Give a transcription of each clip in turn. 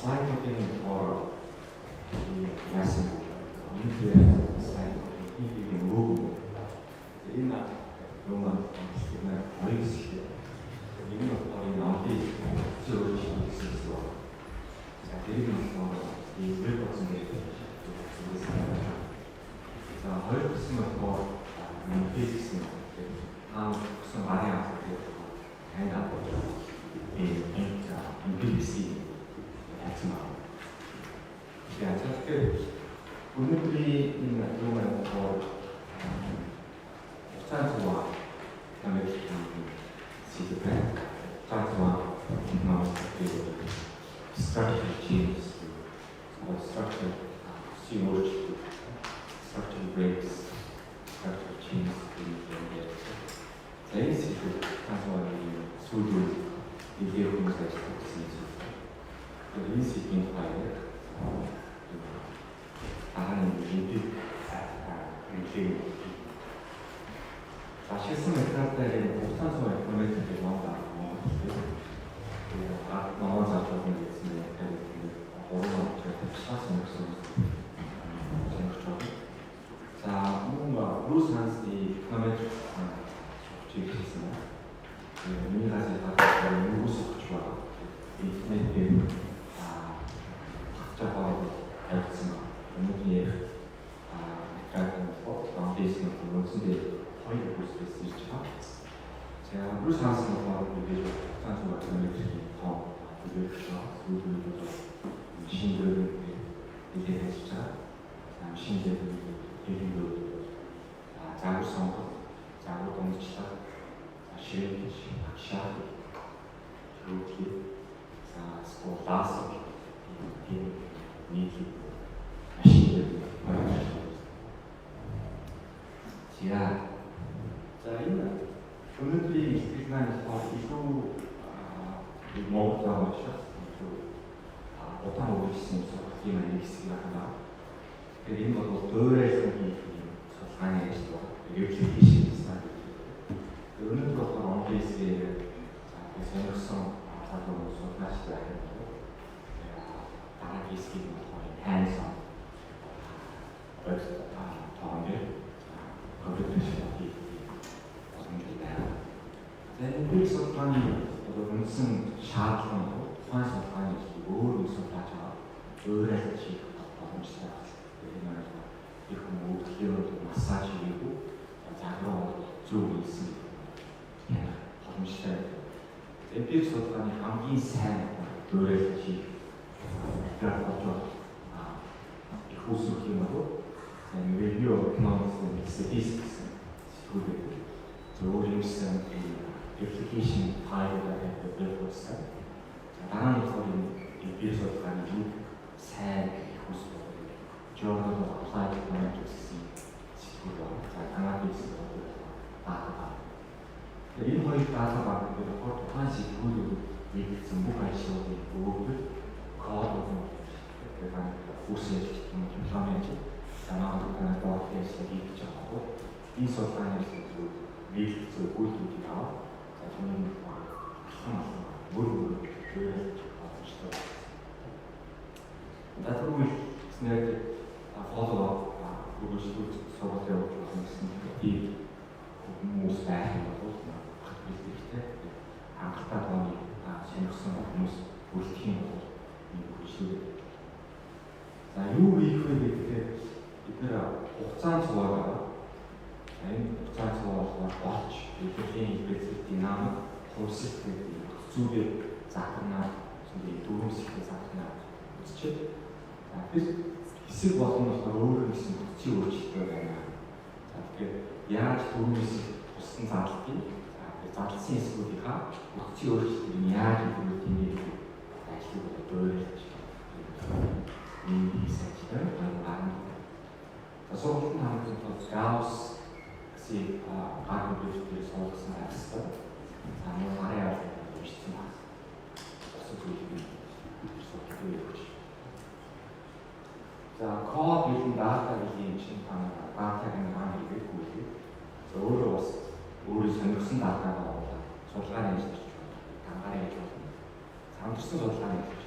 слайдуудын доор яасан энэ слайд хийх юм. Энэ юм хоёр хэсэг. Энэ болохоор наадын зөв хийсэн зүйл. За тэр нь болохоор энэ веб болсон гэдэг. За хоёр хэсэг нь болохоор физикс нь гэсэн гарын асуудал танд авах BBC гэсэн байна. Тэгэхээр өнөөдрийн энэ юм болохоор цаазва намайг сэтгүүл цаазва structure changes, structure structure breaks, structure changes энэ зүйл цаазва сүүлийн идея хүмүүсээс тавьсан. Энэ сэтгүүл хайр Ашигласан металлээр хугацаанд суух информацийг онлайн номоо задлах нь гэсэн юм. Орон тавьсан гэсэн юм. За мөн Bruce Hans-ийн коммент чиглэсэн. Миний хасаа хатаа нүгс өгч байгаа. Интернетээр хатаа хайцсан. Өнөөдөр Андейсны хүмүүстэй хоёр бүсээс ирж байгаа. За Bruce Hans-ын бид цаашаа комментийн тоо өгөх сүүлүүд шинээр хэлж байгаа. Шинээр хэлбэрүүд заагур сонгох, заагур донцлог, ширхэг, агшаа, рүүхий, сколаас нийт шинээр За энэ өнөөдрийн ихтгэл маань илүү Монголоор шат удаан үргэлжлсэн сургалтын маань хэсэг байна. Тэгэхээр энэ бол дөөрөөсөн судалгааны ажил байна. Революшн гэсэн. Өнөөдөр болохоор онлайнээр сонирхсон залуу судалгаач байна. Дараа хэсгийг болохоор hands-on энэ судалгааны үндсэн шаардлага тухайн судалгааны өөр нэг судалгаач байгаа. Өөрөөр хийх боломжтой байна. Их хүмүүст массаж хийгүү загвар зөв хийсэн боломжтой. Эмпирик судалгааны хамгийн сайн өөрөөр хийх гэдэг их усүх юм уу? Review of economics and statistics сэтгүүл зөвөрөмсөн application file гэдэг website. Дараа нь болохоор энэ судалгааны сайн их ус journal of applied economics гэсэн сэтгүүл байна. Анализ дата. Энэ хоёр дата баг гэдэг нь тухайн сэтгүүлүүд нэгдсэн бүх ажлуудыг өгөөд код гэдэг үсэж имплемент санаатай бодлогоос хийж байгаа. Энэ судалгааны нийлцэл үйлдвэрийг аваад түүний бүр өөрөөр боломжтой. Датаггүй снэд фоллоу үргэлжлүүлж сургалт явуулж байгаа гэсэн тийм хүмүүс байх юм бол хэрэгтэй. Анхаарал тооны сонирхсон хүмүүс бүрдэх юм бол энэ үргэлжлүүлэх. За юу хийх вэ гэхээр бид нэр хугацаанд суугаад энэ хугацаанд суугаад болч бидний хэлбэрийн динамик хурцлт гэдэг зүйлээр заахнаа зүйлээ дөрвөсгөх заахнаа үзчихэд бид хэсэг болгоно болохоор өөр гэсэн хүчийн өөрчлөлтөө байна. За тэгэхээр яаж дөрвөсгөх тусдан зарлалтыг зарласан хэсгүүдийнхаа хүчийн өөрчлөлтийг яаж implement хийх ажлыг өөрөөлж энэ хэсэгтэй байна. Сургалтын хамгийн тул Gauss гэсэн гарын бүлгээр суулгасан ажил. Хамгийн харьяа бичсэн байна. За код болон дата гэхийн чинь датагийн маань хэрэггүй. Өөрөө бас өөрөө сонирхсан датагаа оруулаад судалгааны ажил хийж байна. Анхаарал хийж байна. Самдсан судалгааны ажил.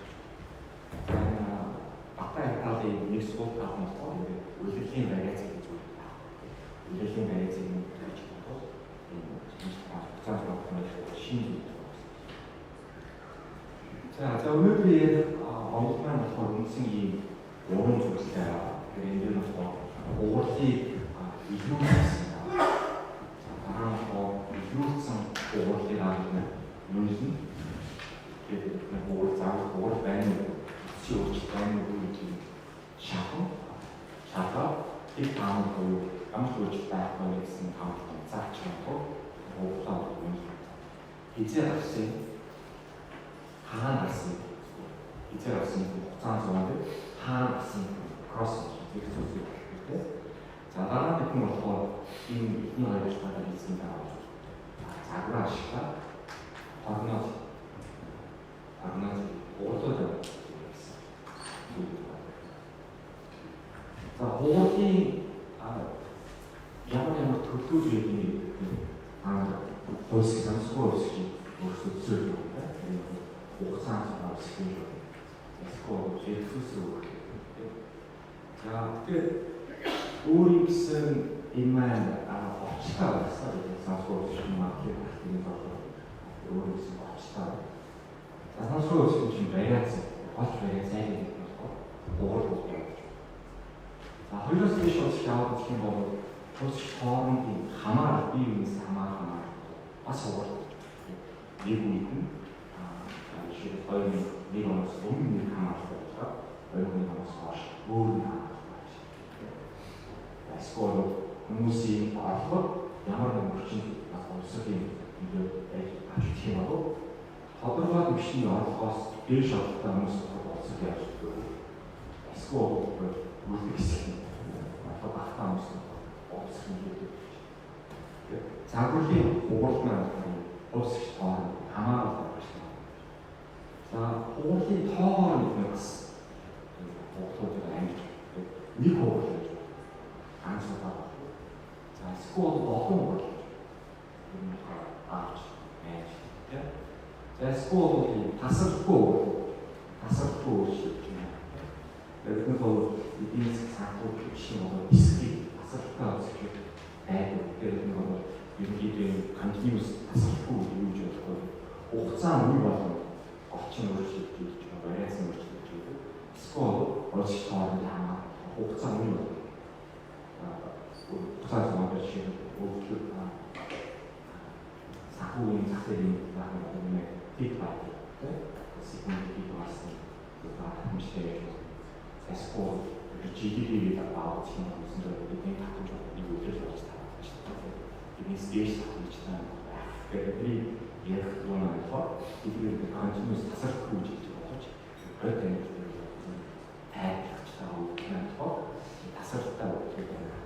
сууд тавхан болохоор үлрэлийн вариац гэж зүйл байна. Үлрэлийн вариацыг нэгтгэж бодвол энэ хугацаанд багтмал шинэ зүйл байна. За өнөөдөр онлайн болохоор үндсэн ийм уран зүйлтэй энэ дээр болохоор уурлыг илүүсэн. Дараа нь илүүсэн уурлыг авах нь тэгээд уур заавал уур байна уу? Чи өөрчлөлт байна уу гэж шахах их таамаг буюу ямар ч өөрчлөлт байхгүй гэсэн таамаг заач байгаа. Уурлаа юм. Эцэг авсан хаана авсан эцэг авсан хугацаанд зовоод хаана авсан кросс гэж зүйлтэй. За дараа нь бид болохоор энэ ихний ойлгомжтой хэлсэн байгаа. Загвар ашиглаа хорноо уурлаад гэсэн. За уурлын ямар төлөвлөж байгаа хөөс сонсгоо өсгий өөрсдөө зөвлөж байна. Хугацаанд авсан юм. Эсвэл Jesus үг. За тэгээд өөрийн гэсэн энэ маань очтой байсан сонсгоо өсгөх маркет гэдэг болохоор өөрийн гэсэн очтой. За сонсгоо өсгөх чинь вариац голч вариац гэдэг нь болохоор уур байна. За хоёроос биш болж явах гэх юм бол тус хоорондын хамаар бие биенээс хамаарна. Бас уур. Нэг үед нь шиг хоёр нэг оноос өмнө нэг хамаардаг байгаа. Хоёрын оноос хойш өөр нэг хамаардаг. Эсвэл хүмүүсийн орлого ямар нэг хүчин усгийн ингээд ажиж юм бол тодорхой түвшний орлогоос дээш орлоготой хүмүүс усыг яаж өгөх вэ? Эсвэл үлдэх хэсэг нь одоо багтаа хүмүүс усыг хийдэг. Загварын уурлал усыг тоон хамаардаг. За уурлын тоогоор нэгс уурлууд амьд нэг уурлал ганцхан. За эсвэл олон уурлал энэ аач байж тийм. За эсвэл тасалгүй өөрчлөлт юм. Тэгэхээр бол эдийн засгийн санхүү хөвшин болоод эсрэг тасалтай үзэх байдаг. Тэгэхээр энэ бол ерөнхийдөө continuous тасалгүй юу гэж бодох вэ? Хугацаа үе болгоно орчин өөрчлөлт хийж байгаа вариац өөрчлөлт хийж байгаа. Эсвэл өөрчлөлт хооронд хамаа хугацаа үе болгоно. Хугацаа зүйн шиг өөрчлөлт санхүүгийн захиалгын юм тийг байдаг. Секунд тийг болсон. Хэмжтэй эсвэл GDP-ийг аваад чинь үсэндээ бидний татамж нэг үйл болж байгаа шүү дээ. Энэ стэйж татамж байна. Тэгэхээр яг юм аа тэгээд continuous тасалбар хийж байгаа ч одоо энэ тайлбарч байгаа юм байна. Тасалбартай үг байна.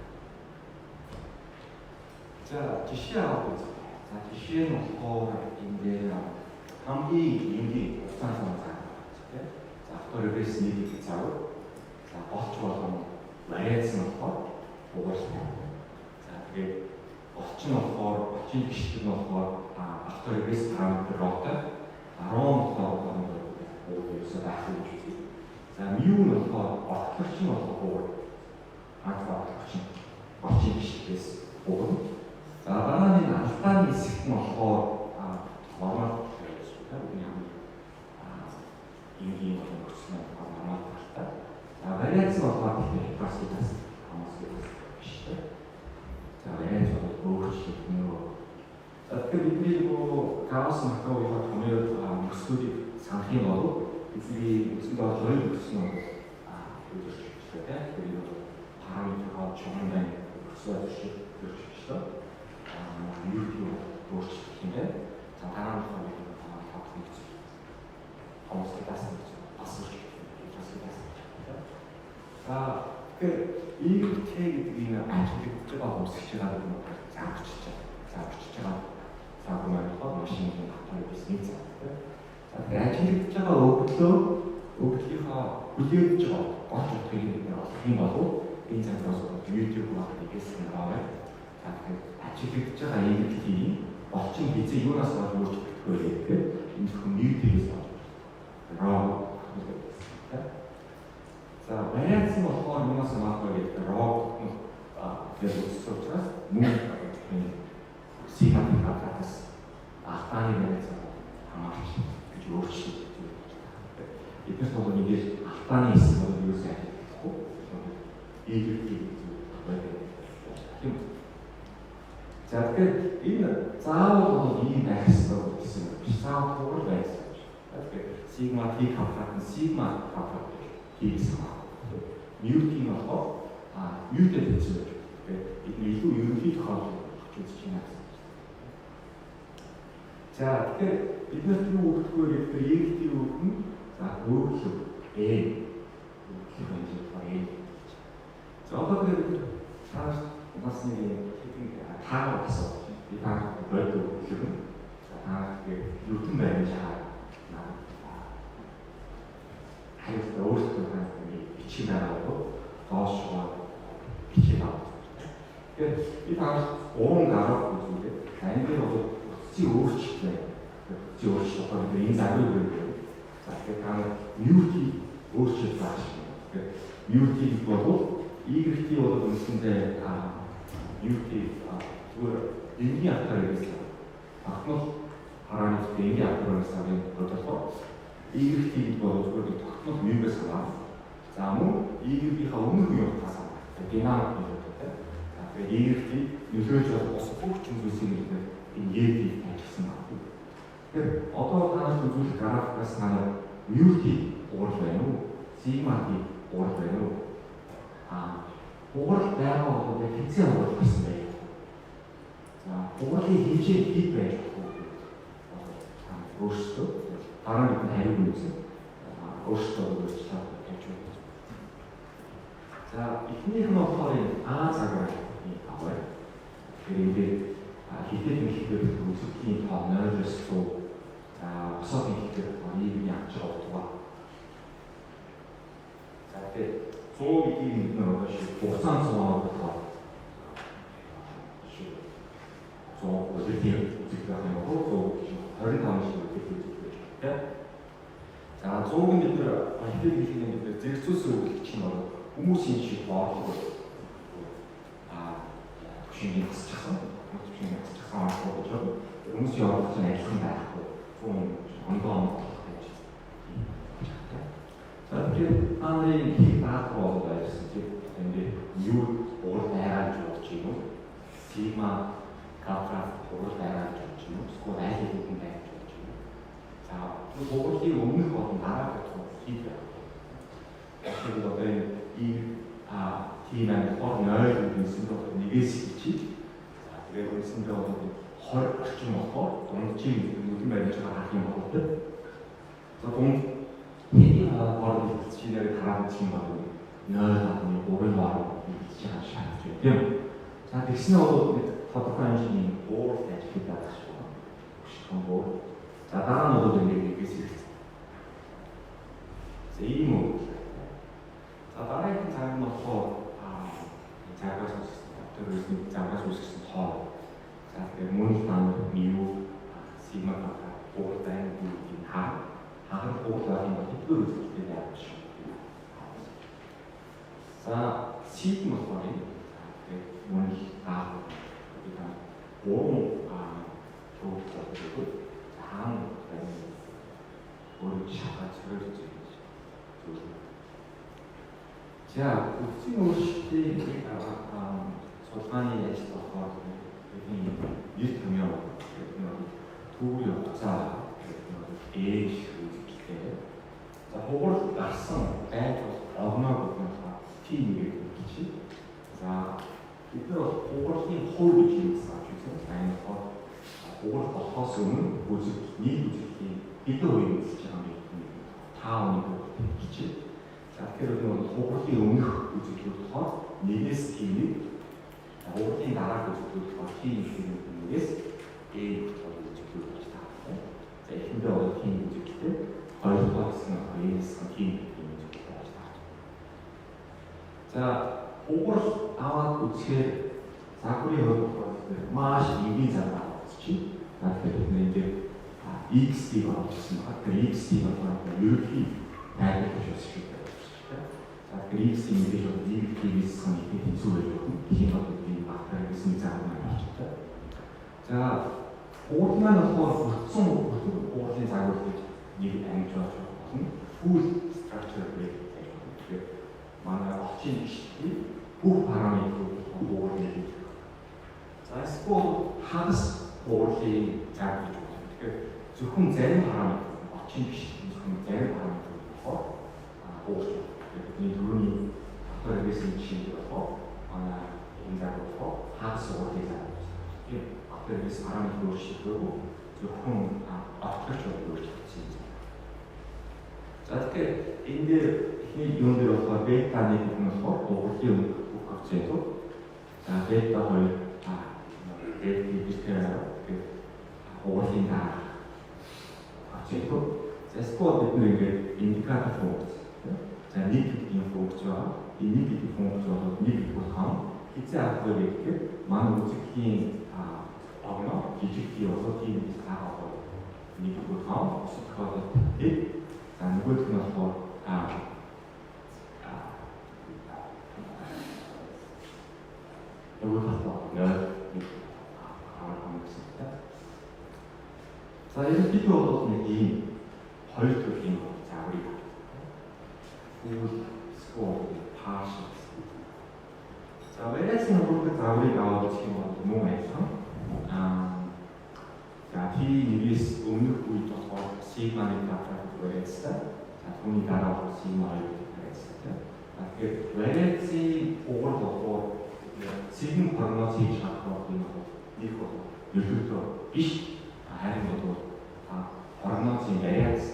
За жишээ авах үзье. За жишээ нь болохоор энэ дээр хамгийн энгийн хугацаанд байгаа тийм. За авторевэс нийт заавал за голч болгон вариац нь болохоор угаалтай. За тэгээд голч нь болохоор голчийн гişтэг нь болохоор авторевэс параметр роотой 17 өөрөөсөө дахин гэж үзье. За мю нь болохоор голч нь болохоор голчийн гişтгээс угна. За дараа нь алтааны хэсэг нь болохоор нормал ийм болсон нормал талтай. За вариац нь болохоор классикаас хамаас биш үү? За вариац бол өөрчлөлт нөө. Тэгэхээр бидний нөгөө гаус макрогийн томьёо мөсгүүдийг санах юм бол бидний үсэндээ хоёр өссөн нь үүсчихтэй тийм. Тэгээд параметроо чон байна. Өсвөл шиг өөрчлөлт. YouTube өөрчлөлт юм байна. За дараа нь за тэгэхээр ERT гэдэг энэ ажиглаж байгаа үсгэж байгаа юм уу? Зааварчиж байгаа. За гомоороо машинын хатар бизнес зав. За ажиглаж байгаа өгдлийнхаа хүлээж байгаа гол утгыг нэг юм болов энэ цагаас YouTube багтыг хийсэн аваа. За тэгэхээр ажиглаж байгаа ERT-ийн болчин хизээ юунаас болж өөрчлөгдөх вэ гэдэг энэ зөвхөн нийтээс За вариац нь болохоор Албаны барьцаа хамаарч гэж өөрчлөлт зүйл байна. Эдгээр бол нэгээс Албаны хэсэг бол юу гэж ажиллахгүй. Ийгэрхий зүйл байдаг. Тийм. За тэгэхээр энэ заавал ийм байх ёстой гэсэн үг биш. Заавал хурал байсан. Тэгэхээр сигма t квадрат нь сигма квадрат хийсэн байна. Ньютон болохоор ньютон хэсэг. Тэгэхээр энэ илүү ерөнхий тохиолдол гэж үзэж байна. За тэгэхээр бид нар юу өгөхөөр гэдэг EFT өгнө. За өөрөлдөө өөрөлдөө байна. За одоо тэгээд цааш бас нэг таагаар асууж би таагаар боддог өгөхөөр за тэгээд ньютон байна чаа. Хайртай өөрөлдөө бичиг байгаа доош бичиг авах. Тэгэхээр би таагаар уран гарах үзүүлээ. Англи бол чи өөрчлөлт одоо энэ загвар гэдэг. За тэгэхээр та ньютон өөрчлөлт зааш. Тэгэхээр ньютон бол EFT бол үндсэндээ ньютон зүгээр энгийн атар гэсэн. Ахмад харааны энгийн атар гэсэн тодорхой. EFT бол зүгээр тогтмол мюгээс хамаарна. За мөн EFT-ийн өмнөх юм тасаа. Динамик гэдэг. За тэгээд EFT нөлөөлж болох бус бүх зүйлсийг энэ EFT ажилласан байна. Тэгэхээр одоо та үзүүлэх графикаас та ньютон уурал байна уу? Сигмагийн уурал байна уу? Уурал байгаа бол хэзээ уурал гэсэн бэ? За ууралын хэмжээ хэд байж болох вэ? Өөрсдөө дараа нь хариу үзэн өөрсдөө өөрчлөлт хийж байна. За эхнийх нь болохоор А цагаар аваа. Тэгэхээр хитэд мэхлээр үзэгдлийн тоо 0-с 100 босоод ихдээ нийгмийн авч явдаг. За тэгээд 100 гэдгийг бид нар одоо шиг хугацаанд суугаад болохоор 100 үзэгдлийн үзэгдэх юм уу 25 шиг үзэгдэх. За 100-ын бид нар хитэд мэхлээр бид зэрцүүлсэн үг чинь бол хүмүүсийн шиг боолох төвшингийн хасчихсан. Төвшингийн хасчихсан гэж байна. Хүмүүсийн орлого нь адилхан байхгүй. 100 ондоо болж байна. За тэгэхээр ааны хийх даах бол байсан тийм энэ юу уул байгаад болж юм уу? Сигма квадрат уул байгаад болж юм уу? Эсвэл айл хэдэн байж болж юм уу? За уулын өмнөх болон дараах хийх байх. Тэгэхээр одоо энэ тийм амар 0 гэсэн бол нэгээс хичээ. За тэгээд үндсэндээ бол 20 орчим болохоор дундчийн нүдэн барьж байгаа харах юм бол тэ. За дунд хэдийн хооронд хичээлээр хараад юм бол 0.3 маар хийж байгаа шаардж байна тийм. За тэгснэ бол тодорхой хэмжээний уурал ажиллаж байгаа шүү. Хөшгөн боо. За дараа нь бол нэгээс ирсэн. За ийм үү. За дараагийн цаг нь болохоор цагаас үүссэн цагаас үүссэн хоол. За тэгэхээр мөн тань юу сигма квадрат уурал байна гэдэг хаан ууралын хэдгээр үзэгдэл яаж шүү. За сигма болохоор тэгээд мөн таа гэдэг уурал төвчтэй хаан өөрөө шахаж зөвлөж байна. За үсгийн өөрчлөлтийн судалгааны ажил болохоор энэ нийт томьёо түүний хугацаа ээж үүсгэлээ. За хугацаа гарсан байж бол огноо гэдэг тийм нэг чинь. За бид нар хугацааны хувь гэж хэлсэн чинь сайн болохоор хугацаа болохоос өмнө нийт үзэгдлийн хэдэн үеийн үзэж байгаа юм бэ? 5 өдрийн хичээл. За тэгэхээр энэ хугацааны өмнөх үзэгдлүүд болохоор нэгээс тийм хугацааны дараах үзэгдлүүд болохоор тийм нэгээс болохоор үзэгдлүүд болж таарсан. За эхэндээ бол тийм үзэгдэлтэй хоёрдугаар гэсэн хоёрээс тийм үзэгдэл болж таарсан. За хугацаа аваад үзэхээр загварын хувьд болохоор маш энгийн загвар авчихчих. За тэгэхээр энэ XT болчихсон байна. Тэгэхээр XT болохоор ерөнхий тайлбар гэж байна. За тэгэхээр XT мэдээж бол XT-ээс хэцүү байх юм. Тийм бол энэ багтаа гэсэн загвар байна. За Уулын маань болохоор бүрдсэн уулын загвар гэж нэг ангиж болж болно. Full structure break гэж байна. Манай орчин гişтийн бүх параметрууд уулын гэж. За эсвэл хагас уулын загвар гэж байна. Тэгэхээр зөвхөн зарим параметр орчин гişтийн зөвхөн зарим параметр болохоор уулж байна. Бидний түрүүний автоагрессив жишээ болохоор манай энэ загвар хагас уулын загвар. Автоагрессив параметр өөрчлөлтөө зөвхөн автогч өөрчлөгдсөн юм. За тэгэхээр энэ дээр эхний юун дээр болохоор бета-ны бүхэн болохоор уулын бүх коэффициентууд. За бета 2 бета уулын дараа коэффициентууд. За эсвэл бид нэг индикатор функц. За нэг гэдэг функц байгаа. Энэ нэг гэдэг функц бол нэг болох хизээ авах вэ гэхээр манай үзэгдлийн огно жижиг бий болоод тийм байгаа нэг бүхэн өсөхөд тэг за нөгөөх нь болохоор нөгөө талаа за энэ бид бол нэг ийм хоёр төрлийн загварыг full score partial. За вэрэс нөгөө загварыг аваад гэх юм бол мөн байсан. За T-ээс өмнөх үед болохоор сигманы график байсан. За түүний дараа сигма 2 байсан. Тэгэхээр вэрэсийн уул болохоор сигм прогноз хийж чадах юм бол нэг бол нөлөөтэй биш. Харин бол прогнозын варианс,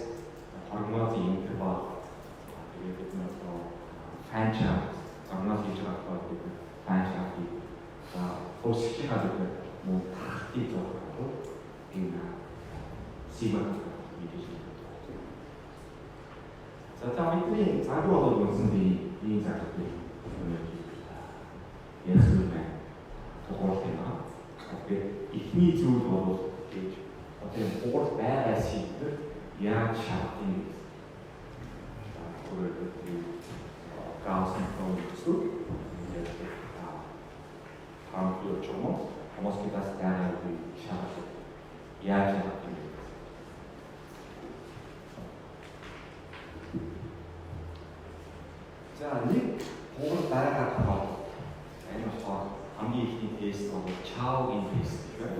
прогнозын интервал тэгээд нэг фанчарт прогноз хийж чадах гэдэг фанчартыг фокусч хийгээд мөн тахтыг зурдаг энэ сигма мэдээж. За бидний загвар бол үндсэн ийм загвар яасан бэ? Тухайн юм аа. Тэгэхээр эхний зүйл бол гэж одоо уул байгаа шийдвэр яаж шаардсан бэ? Гаусны функцүүд хамт ч юм уу Москваас дараа шаардлага яаж шаардсан бэ? За нэг уул байгаа тохиолдолд энэ болохоор хамгийн ихний тест бол Chow-ийн тест гэх.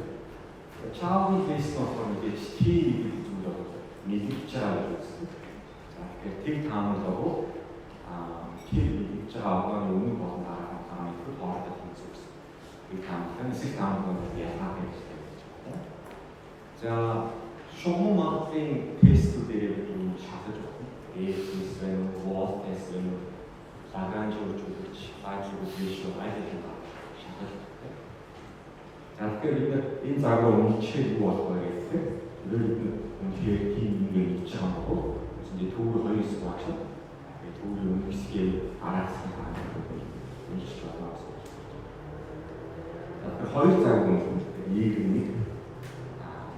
Chow-ийн тест болохоор мэдээж T гэдэг зүйл бол мэдэгдэж байгаа гэж үзсэн. За тэгэхээр тэг таамаглаа T мэдэгдэж байгаа огооны өмнө болон дараа таамаглал хоорондоо тэнцвэрсэн. Тэг таамаглал эсвэл таамаглал яах вэ? За шугам магадлалын тестүүдээр юм шалгаж байна. Тест байна, wall тест байна. Лагранж үржүүлж, ажиглуулж, ажиглуулж шалгаж байна. За тэгэхээр энэ загвар үнэлчээр юу болох вэ гэхээр үнэхээр тийм ингээд хийж байгаа бол үндсэндээ төвөр хоёрс багш. Тэгээд төвийн өмнө хэсгээ араасны хаалт үнэлж байна. Тэгэхээр хоёр загвар нэг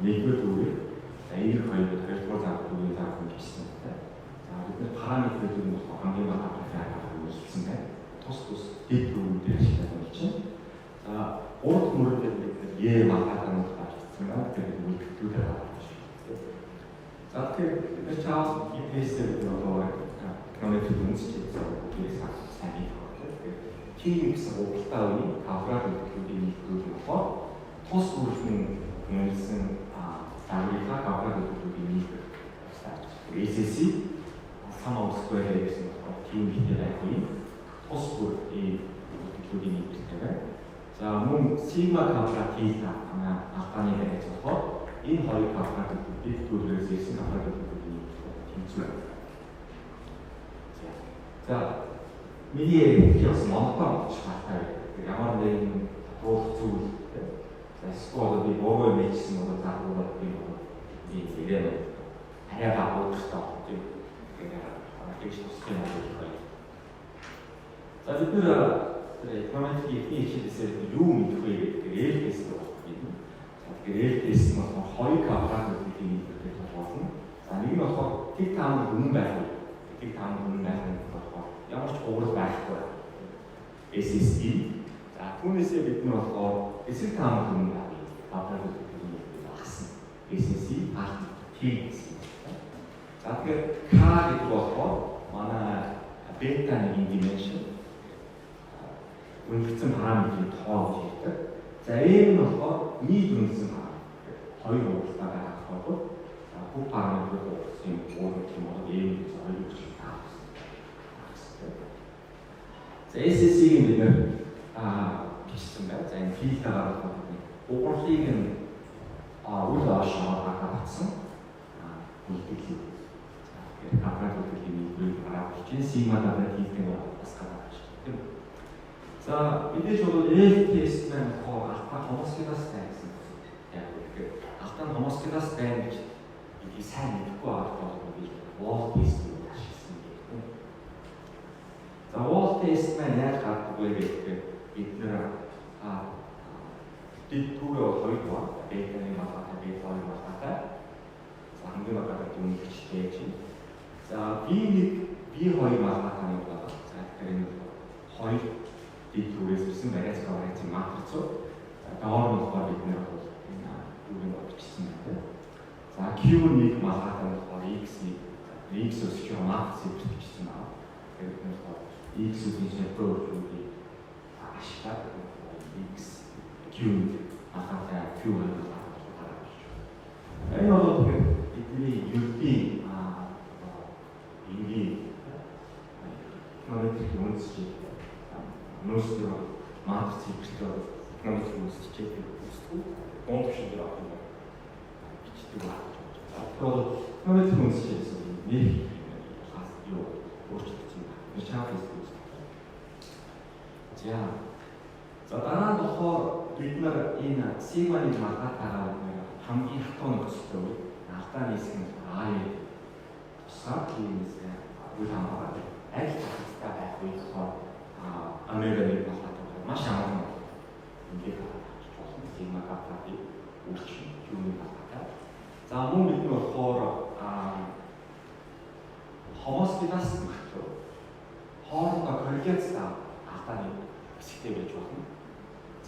нэгдүгээр төвийг энэ хоёрын хоёрдугаар загвар төвийн загвар гэсэн. За бид параметрүүд нь хамгийн бага хэлсэн байна. Тус дэд төвүүдээр ажиллаж байна чинь. За урд мөрөөр Е магадгүй гарсан байна. Тэгээд үлдэлтүүдээр гарч байна. За тэгэхээр чаас GPS-ээр нөгөө экономик үндэслэлтэй гэсэн сайн юм байна. Тийм гэсэн уралдаа үе тавраар үлдэлтүүдийн нийтлүүд болохоор тус үржин нэлсэн загварынхаа тавраар үлдэлтүүдийн нийтлүүд ACC самаа square гэсэн тийм хэлээр айгүй тус бүрийн үлдэлтүүдийн нийтлүүд байна. За мөн сигма квадрат θ албаны яриач болохоор энэ хоёр квадрат бүтээх төрөөс ирсэн квадрат бүтээх тэнцвэр. За миний ярьсан монотон шалтгаан ямар нэгэн туух зүйл эсвэл би богоо мэдсэн бол загвар би яриа хараа багуудтай тийм гэж тусгай байна. За бид экономик ихний хичээлээс юу мэдэх вэ гэдэг эл тест байна. Тэгэхээр эл тест нь болохоор хоёр квадрат бүтээх нийтлэлтэй болно. За нэг нь болохоор тэг таамаг үнэн байх уу? Тэг таамаг үнэн байх нь болохоор ямар ч хуурал байхгүй. SSE. За түүнээсээ бид нь болохоор эсрэг таамаг үнэн байх. Квадрат бүтээх нийтлэл багс. SSE таалт тийм гэсэн. За тэгэхээр K гэдэг болохоор манай бета 1 dimension үнэлсэн параметрийн тоо гэж хэлдэг. За M нь болохоор нийт үнэлсэн параметр. Хоёр уралдаага харахгүй. За бүх параметрууд гэсэн уурах юм бол M гэж хоёр үгч таасан. За SSE-ийг бид бичсэн байна. За энэ филдээр болохоор уурхыг нь үл оошоо хатсан үлдэглээ. Аппарат үлдэглэлийн үйл гаргаж чинь сигма дараа хийх бас гаргаж тийм. За мэдээж бол F тест маань алтан хомосфидас байна гэсэн. Яг үнэхээр алтан хомосфидас байна гэж энийг сайн мэдэхгүй байгаа би wall test гэж ашигласан гэх. За wall test маань яаж гардаг вэ гэхээр бид нэр дэд түүгээ бол хоёр байна. Бетаны малгайтай, бет хоёр малгайтай. За хамгийн малгайтай үнэлэгчтэй чинь. За B1, B2 малгайтай нь байна. За тэгэхээр энэ хоёр дэд түүгээс ирсэн бариац вариацийн матрицууд. За доор нь болохоор бид нэр бол энэ түүгийг бичсэн байна. За Q1 малгайтай нь болохоор X-ийг X-өөс Q матрицыг бичсэн байна. Тэгэхээр бид нэр X-ийн шалгууруудыг ашиглаад X Q ахаа Q гэдэг гаргаж байна. Энэ бол бидний юрдийн энгийн технологийн үндэслэл нөөцлөр матрix хэвчтэй технологийн үндэслэл үүсдэг. Бонд шиг авах юм бичдэг байна. Тэгэхээр технологийн үндэслэлээс нэг хас юу өөрчлөгдөж байна. Энэ чанарт за дараа нь болохоор бид нар энэ сигманы малгайтайгаар хамгийн хатуу нөхцөлтэй үед алтааны хэсэг нь Аа тусаад тиймээс үйл хамааран аль хацтай байх үед болохоор омега-1 малгайтай маш амархан ингээд болсон сигма каптыг үржих юм байна. За мөн бид нар болохоор хомосфидас мөртөө хоорондоо корреляцтай алтааны хэсэгтэй байж болно.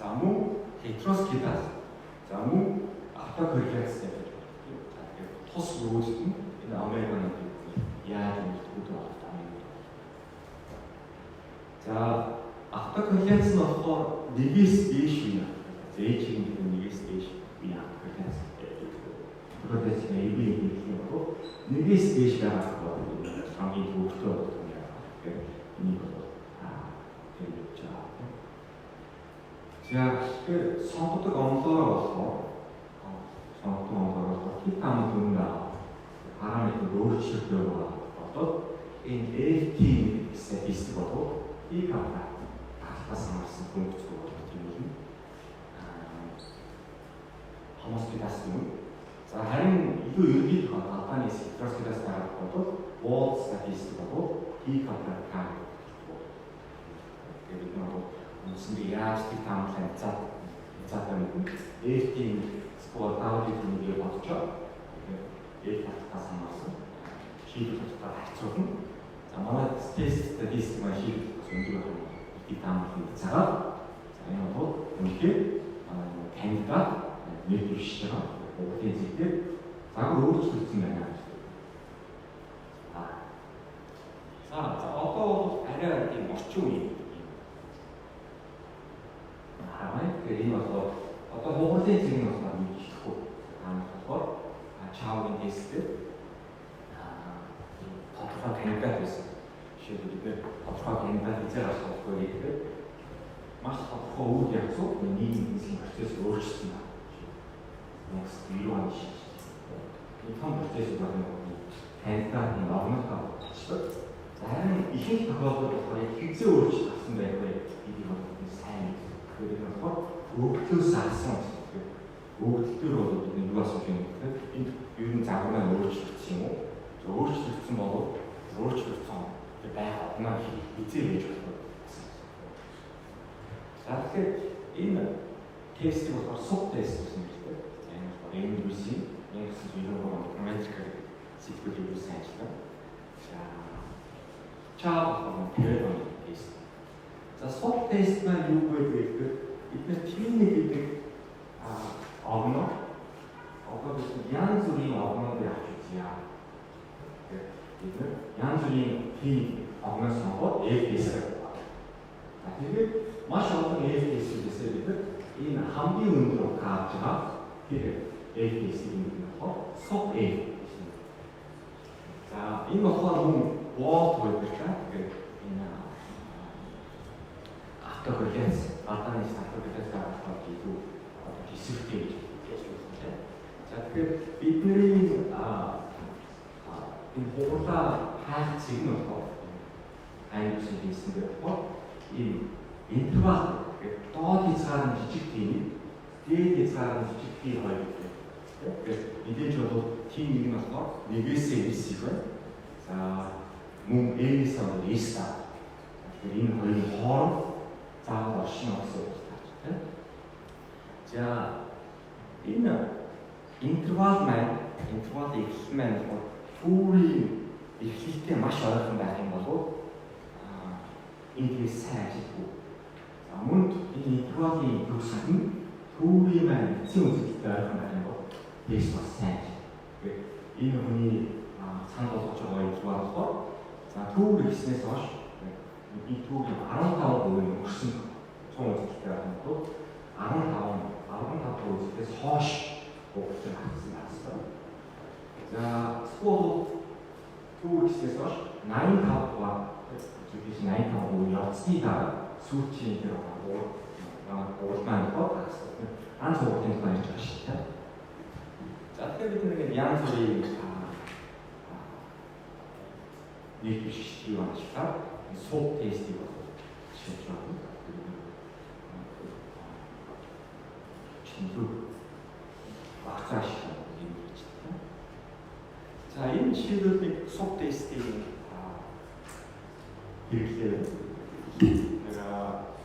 За мөн heteroskidase. За мөн автокорреляцтай байж болно. Тэгэхээр тус рүүлд нь энэ омега-ны яаж нөлөөлөд байна. За автокорреляц нь болохоор нэгээс дээш үе. Зээчийн нэгээс дээш үе автокорреляц. Корреляц нь AB гэх юм бол нэгээс дээш байгаа хамгийн төвөгтэй болох юм. Тэгэхээр энийг бол за тэгэхээр сонгодог онлоор болохоор хит ам дүнга параметр өөрчлөлтөө болоод энэ FT статистик болоод и капта талтаас хамаарсан функц болоод тийм юм. Хомосфидас юм. За харин илүү ерөнхийдөө алтааны синтезээс гарах болоод wall статистик болоод и капта кап. Тэгээд үндсэндээ яаж тийм таамаглан цаатай мэдэн FT скор таавлыг нэгээ бодчоо. Тэгээд талтаас хамаарсан шийдвэрлэлтэй харьцуулна. За манай тест статистик маань шийдвэрлэх өндөр байх тийм таамаглалыг цагаад за энэ бол үнэхээр кандидат нэг биш байгаа. Өөрийн зүйтэй загвар өөрчлөгдсөн байна. За одоо арай тийм орчин үеийн тэгэхээр энэ бол одоо хугарлын цэг нь болохоор мэдчихгүй. Тэгэхээр чаавын тестээр тодорхой кандидат байсан. Жишээлбэл бид тодорхой кандидат эзээр асуухгүй гэдэг маш тодорхой үйл явцууд нийгмийн эзлэх процесс өөрчлөсөн байна. Next view-ан шиг. Энэ том процесс байна. Кандидатын орнотоо болчихлоо. Харин ихэнх тохиолдолд болохоор хизээ өөрчлөлт авсан байх вэ гэдгийг бол сайн мэддэг. Тэгэхээр өгдлөөс авсан гэсэн. Өгдлөөр бол бид нэг асууж юм гэхээр энэ ер нь загвар маань өөрчлөгдсөн юм уу? Өөрчлөгдсөн бол өөрчлөгдсөн байх одноо хизээ байж болох. За тэгэхээр энэ тестийг болохоор суб тест гэсэн юм байна. Энэ болохоор MDC 1993 онд Америкээр сэтгүүлийг сайн ажилладаг. Чаав тэгээд тест. За суб тест маань юу вэ гэхээр бид нар клиник гэдэг одоо бид янз бүрийн огнуудыг авч үзье. Бид янз бүрийн тийм огноос сонгоод FTS-ээр. Тэгээд маш олон FTS-үүдээсээ бид энэ хамгийн өндөр утга авч байгаа тэр FTS-ийг нэг болохоор SOP A. За энэ болохоор мөн Walt Whitaker гэдэг энэ автократс гадааны автократс гаргах илүү хэсэгтэй гэж хэлсэн. За тэгэхээр бидний энэ хурлаа хайцыг нь болохоор англи хэлсэндээ болохоор энэ интервал гэдэг доод хязгаар нь жижиг тийм, дээд хязгаар нь жижиг тийм хоёр гэдэг. Тэгэхээр мэдээж бол тийм нэг нь болохоор 1-ээс 9 их байна. За мөн A-ээс S та. Тэгэхээр энэ хоёрын хооронд заавал оршин орсон байна. За энэ интервал их маань түүний эхлэлтэй маш ойрхон байх юм бол энэ сайн ажиллахгүй. За мөн энэ интервалын төгсөлт нь түүний маань эцсийн үзэгдэлтэй ойрхон байх юм бол дэс бас сайн. Тэгэхээр энэ хүний санал болгож байгаа интервал болохоор за түүр ихснээс хойш энэ түүрийн 15% өрсөн 100 үзэгдэлтэй байх юм бол 15% үзэгдэлээс хойш бүгд хассан. За скол түүр ихснээс хойш 85% зөвхөн 85% явцны дараа сүүлчийн тэр уралдаан бол ганц уралдааны тухай ярьж байгаа шүү дээ. За тэгэхээр бид нэг янз бүрийн нэг биш юм ажилтаа сул тестийг шийдэж байна. Чиний багцааш юм гэж байна. За энэ шийдвэрийг сул тестийн хэрэглээ нэг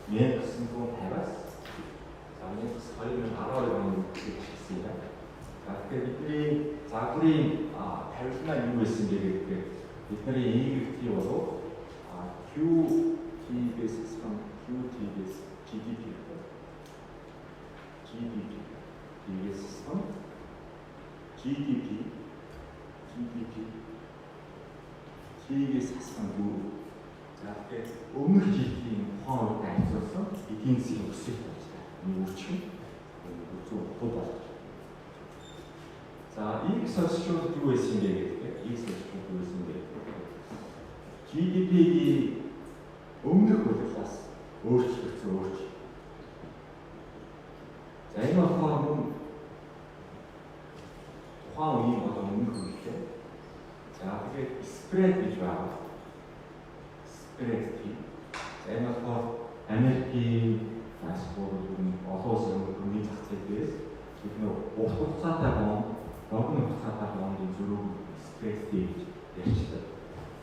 1950-аас за 2012 оны хийсэн юм. За тэгэхээр бидний загварын тавилнаа юу байсан бэ гэхээр бидний EGT бол QT-ээс QT-ээс GDP GDP-ээс T-ээс хассан дүү. За тэгэхээр өмнөх жилийн ухаан үед ажилласан эдийн засгийн өсөлт байна. Нэг үржих зөв болж. За X өсөлт юу байсан бэ гэхээр X өсөлт юу байсан бэ? GDP-ийн өмнөх хурлаас өөрчлөгдсөн. За энэ болохоор ухаан үеийн болон өмнөх үетэй. За тэгээд спред гэж байна. Спред. За энэ болохоор Америкийн паспорт олон улсын хүний зах зээлээс бидний урт хугацаатай бон, богино хугацаатай бондын зөрүүг спред гэж ярьчихдаг.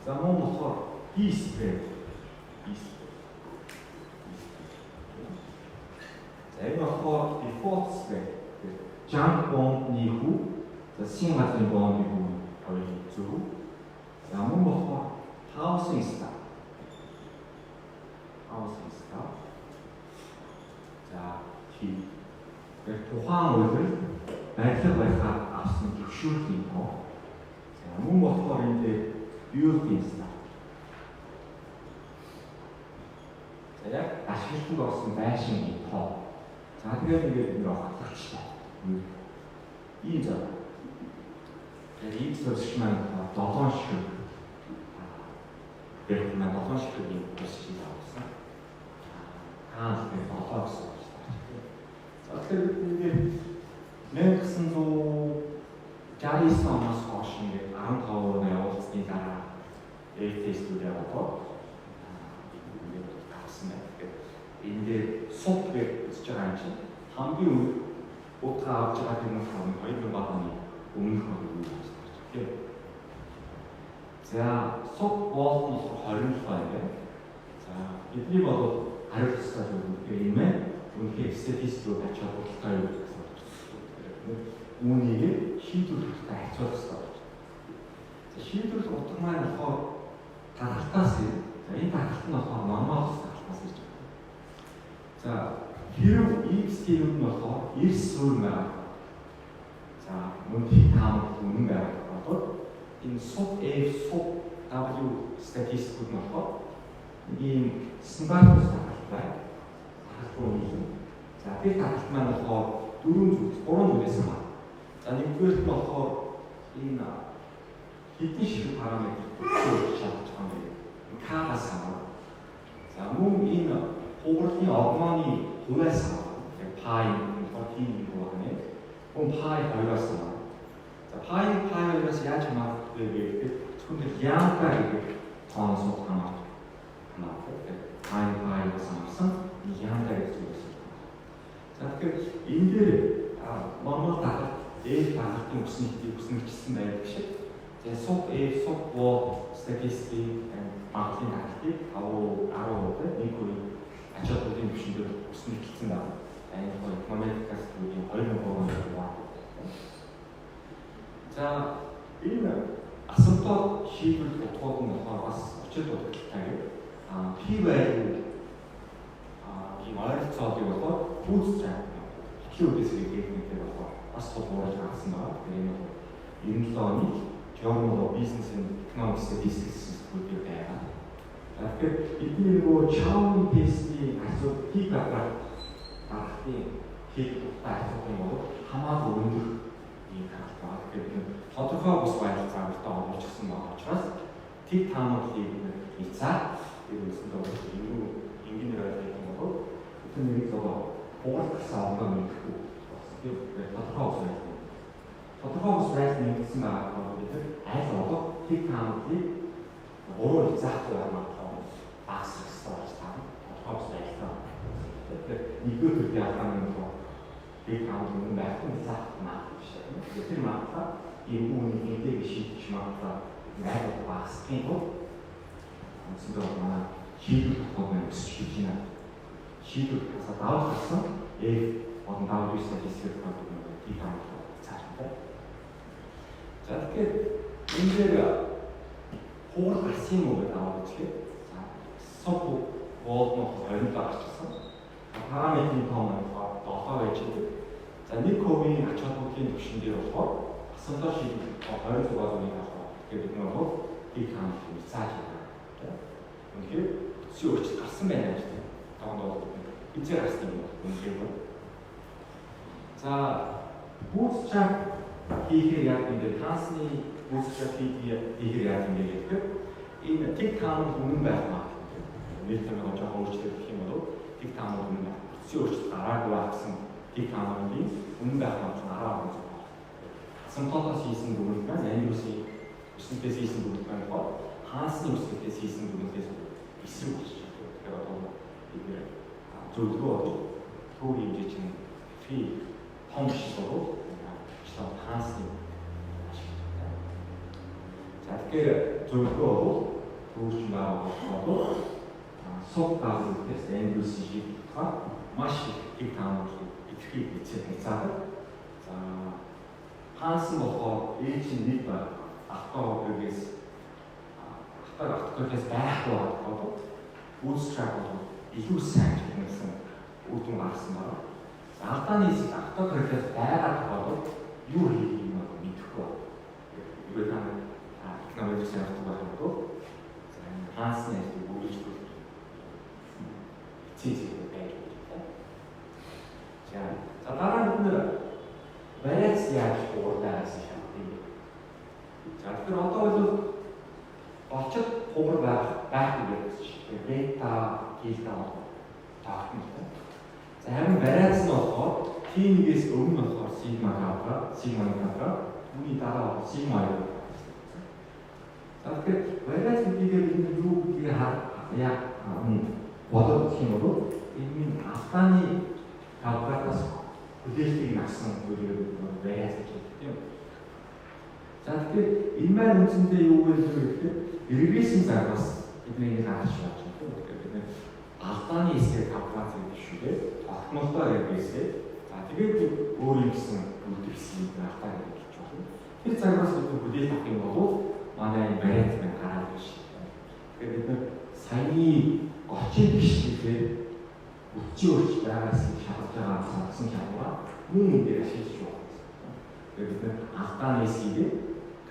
За мөн болохоор спред. За энэ болохоор default spred. Junk bond-ны хүү, засгийн газрын bond-ны хүү хоёрын зөрүү. За мөн болохоор housing stock. За тэр тухайн үйлдэл барилга байхаар авсан зөвшөөрлийн тоо. За мөн болохоор энэ дээр building stock. За яг ашиглалтанд орсон байшингийн тоо. За тэгээд ингээд хатагчтай. Ийм зав. Тэгээд ийм зөвшөөрөл маань 7 шиг. Тэгээд маань 7 шиг юм болсон авсан. Тэгээд 7 гэсэн. За тэгэхээр ингээд 1969 оноос хойш ингээд 15 оны явуулсны дараа FTS-үүдээ бодоод ингээд тавсан байна. Ингээд суд гэж үзэж байгаа юм чинь хамгийн утга авч байгаа юм нь 2000 оны өмнөх оны үеийг харж байна. За суд бол 27 байна. За бидний бол хариу тусгай юм ээ. Үнэхээр статистикийг ач холбогдолтой юу гэсэн үг. Үүнийг шийдвэрлэхдээ хацуулах хэрэгтэй. За шийдвэрлэх утга маань болохоор тархалтаас за энэ тархалт нь болохоор нормал тархалтаас ирж байна. За хэрв X-ийн нь болохоор эрс суурь байгаа. За За мөн тийг таамаг үнэн байгаа бол энэ сул F сул W статистикууд нь болохоор ийм стандарт таалбар хасуу юм. За тэр таалбар маань болохоор гурван зүйлээс хамаарна. За нэгдүгээр нь болохоор энэ хэдэн ширхэг параметр өөрчлөж чадж байгаа юм бэ? К-аас хамаарна. За мөн энэ хугарлын огмооны хувиас хамаарна. Яг пай тийм юм байна. Мөн пай хоёроос хамаарна. За пай хоёроос яаж хамаардаг вэ гэхээр зөвхөн лямбда гэдэг тооноос хамаарна. Пай хоёроос хамаарсан лямбда гэдэг зүйлээс. За тэгэхээр энэ дээр нормал тахад F тахадын үснэгчсэн байдаг шиг. За сул F сул бол статистик баглын тахадыг 10% нэг үе ач холбогдолын түвшиндээр үснэгчсэн байна. Энэ хоёр экономикаас үүний 2000 оны байна. За энэ асуултууд шийдвэрлэх утгууд нь болохоор бас очил бодолтой. P value ийм ойролцоодыг болохоор bootstrap хитрүүлээс хийгдэх болохоор бас тулгуурлаж гаргасан байгаа. Тэгэхээр энэ 97 оны Journal of Business and Economic Statistics гэдэг байгаа. Тэгэхээр бидний нөгөө Chow тестийн асуулт P гаргах хийх тухай асуух юм бол хамаагүй өндөр ийм харагдаа. Тэгэхээр тодорхой бус байдал заавартай оруулчихсан байгаа учраас тэг таамаглалыг хязгаар ерөөсөө энгийнээр ойлгох юм бол тэр нэг хугацаа авах мэдхгүй тэгээд тодорхой бус байдал нэгдсэн байгаа бол бид аль болох тэг таамаглалыг уруу заах байгаа багсах хэрэгтэй байна. Тодорхой бус байдал. Тэгэхээр нэгдүгээр төрлийн албаны тэг таамаглал нь байхгүй заах маа биш. Тэр магадлал ийм үүний эдийг шийдэж магадлал найдвар багсхийн тулд зөвхөн манай шийдвэр тогтоомыг өсгөх гэж байна. Шийдвэр давж гарсан болон W статистик гэдэг тийм таамаглал цааштай. За тэгэхээр энэ дээр хуур гарсан юм уу гэдэг аваад үзлээ. За сул болон 20 гарчихсан. Параметрийн тоон нь 7 байж байгаа. За нэг ковийн ач холбогдолын түвшин дээр болохоор асуултаа шийдэх 20 зугаар үеийг авах гэдэг нь бол тийм таамаглал зааж байгаа. Үнэхээр төсөө өөрчлөлт гарсан байна гэж тоондоо хизээ гарсан юм үнэхээр. За bootstrap хийхээр яг энэ трансны bootstrap хийхээр яг ингэ гэдэг энэ тэг таамаглал үнэн байх маа. Нийтдээ жоохон өөрчлөлт гэх юм бол тэг таамаглал үнэн байх. Төсөө өөрчлөлт гараагүй байсан тэг таамаглалын үнэн байх маа гэж хараад байна. Асуултаас хийсэн дүгнэлт маань Андерсийн үснээс хийсэн дүгнэлт маань бол хаасны үснээс хийсэн дүгнэлтээс эсрэг болчих. Тэгэхээр одоо бид зөвлөгөө төр хэмжээ чинь фи том шиг бол хаасны. За тэгэхээр зөвлөгөө бол төрж байгаа бол сул даалгавраас Андерсийн шиг маш их таамаглал идэвхтэй хэцүү. За хаасан болохоор ээжийн нэг автоогээс байхгүй бол bootstrap бол илүү сайн гэсэн үр дүн гарсан байна. Алдааны хэсэг автографиас байгаад бол юу хийх юм бэ мэдэхгүй байна. Юу та экономик сайт байгаа бол хаасны хэсэг үргэлжлүүлж цэцэг байж байна. За дараа нь вариац яаж хуурдаас шалтгаан. За тэгэхээр одоо бол очод хуур байх гэж бета хийлдэ таахна. За харин вариац нь болохоор T1-ээс өмнө болохоор сигма капра түүний дараа сигма юу. За тэгэхээр вариац гэдгийг бид юу гэдгийг яг бодох юм бол энэ алдааны капратаас хүлээлтийг авсан зүйлээр вариац гэж хэлдэг юм. За тэгэхээр энэ маань үндсэндээ юу гэхээр регрессийн загварс бидний харж байна. Тэгэхээр бид алдааны хэсгээр капрац гэдэг шүү дээ. Тогтмолтой регрессээ. За тэгээд өөр юм гэсэн үлдгэсэн алдаа гэж байна. Тэр загварс бид хүлээлт авах юм бол манай энэ вариац маань гараад байна шүү дээ. Тэгэхээр бид саяны гочин биш гэдэг өчөө өрч байгаас шалгаж байгаа сонсон шалгуур мөн энэ дээр ашиглаж байна. Тэгээд бид анхдааны эсгийг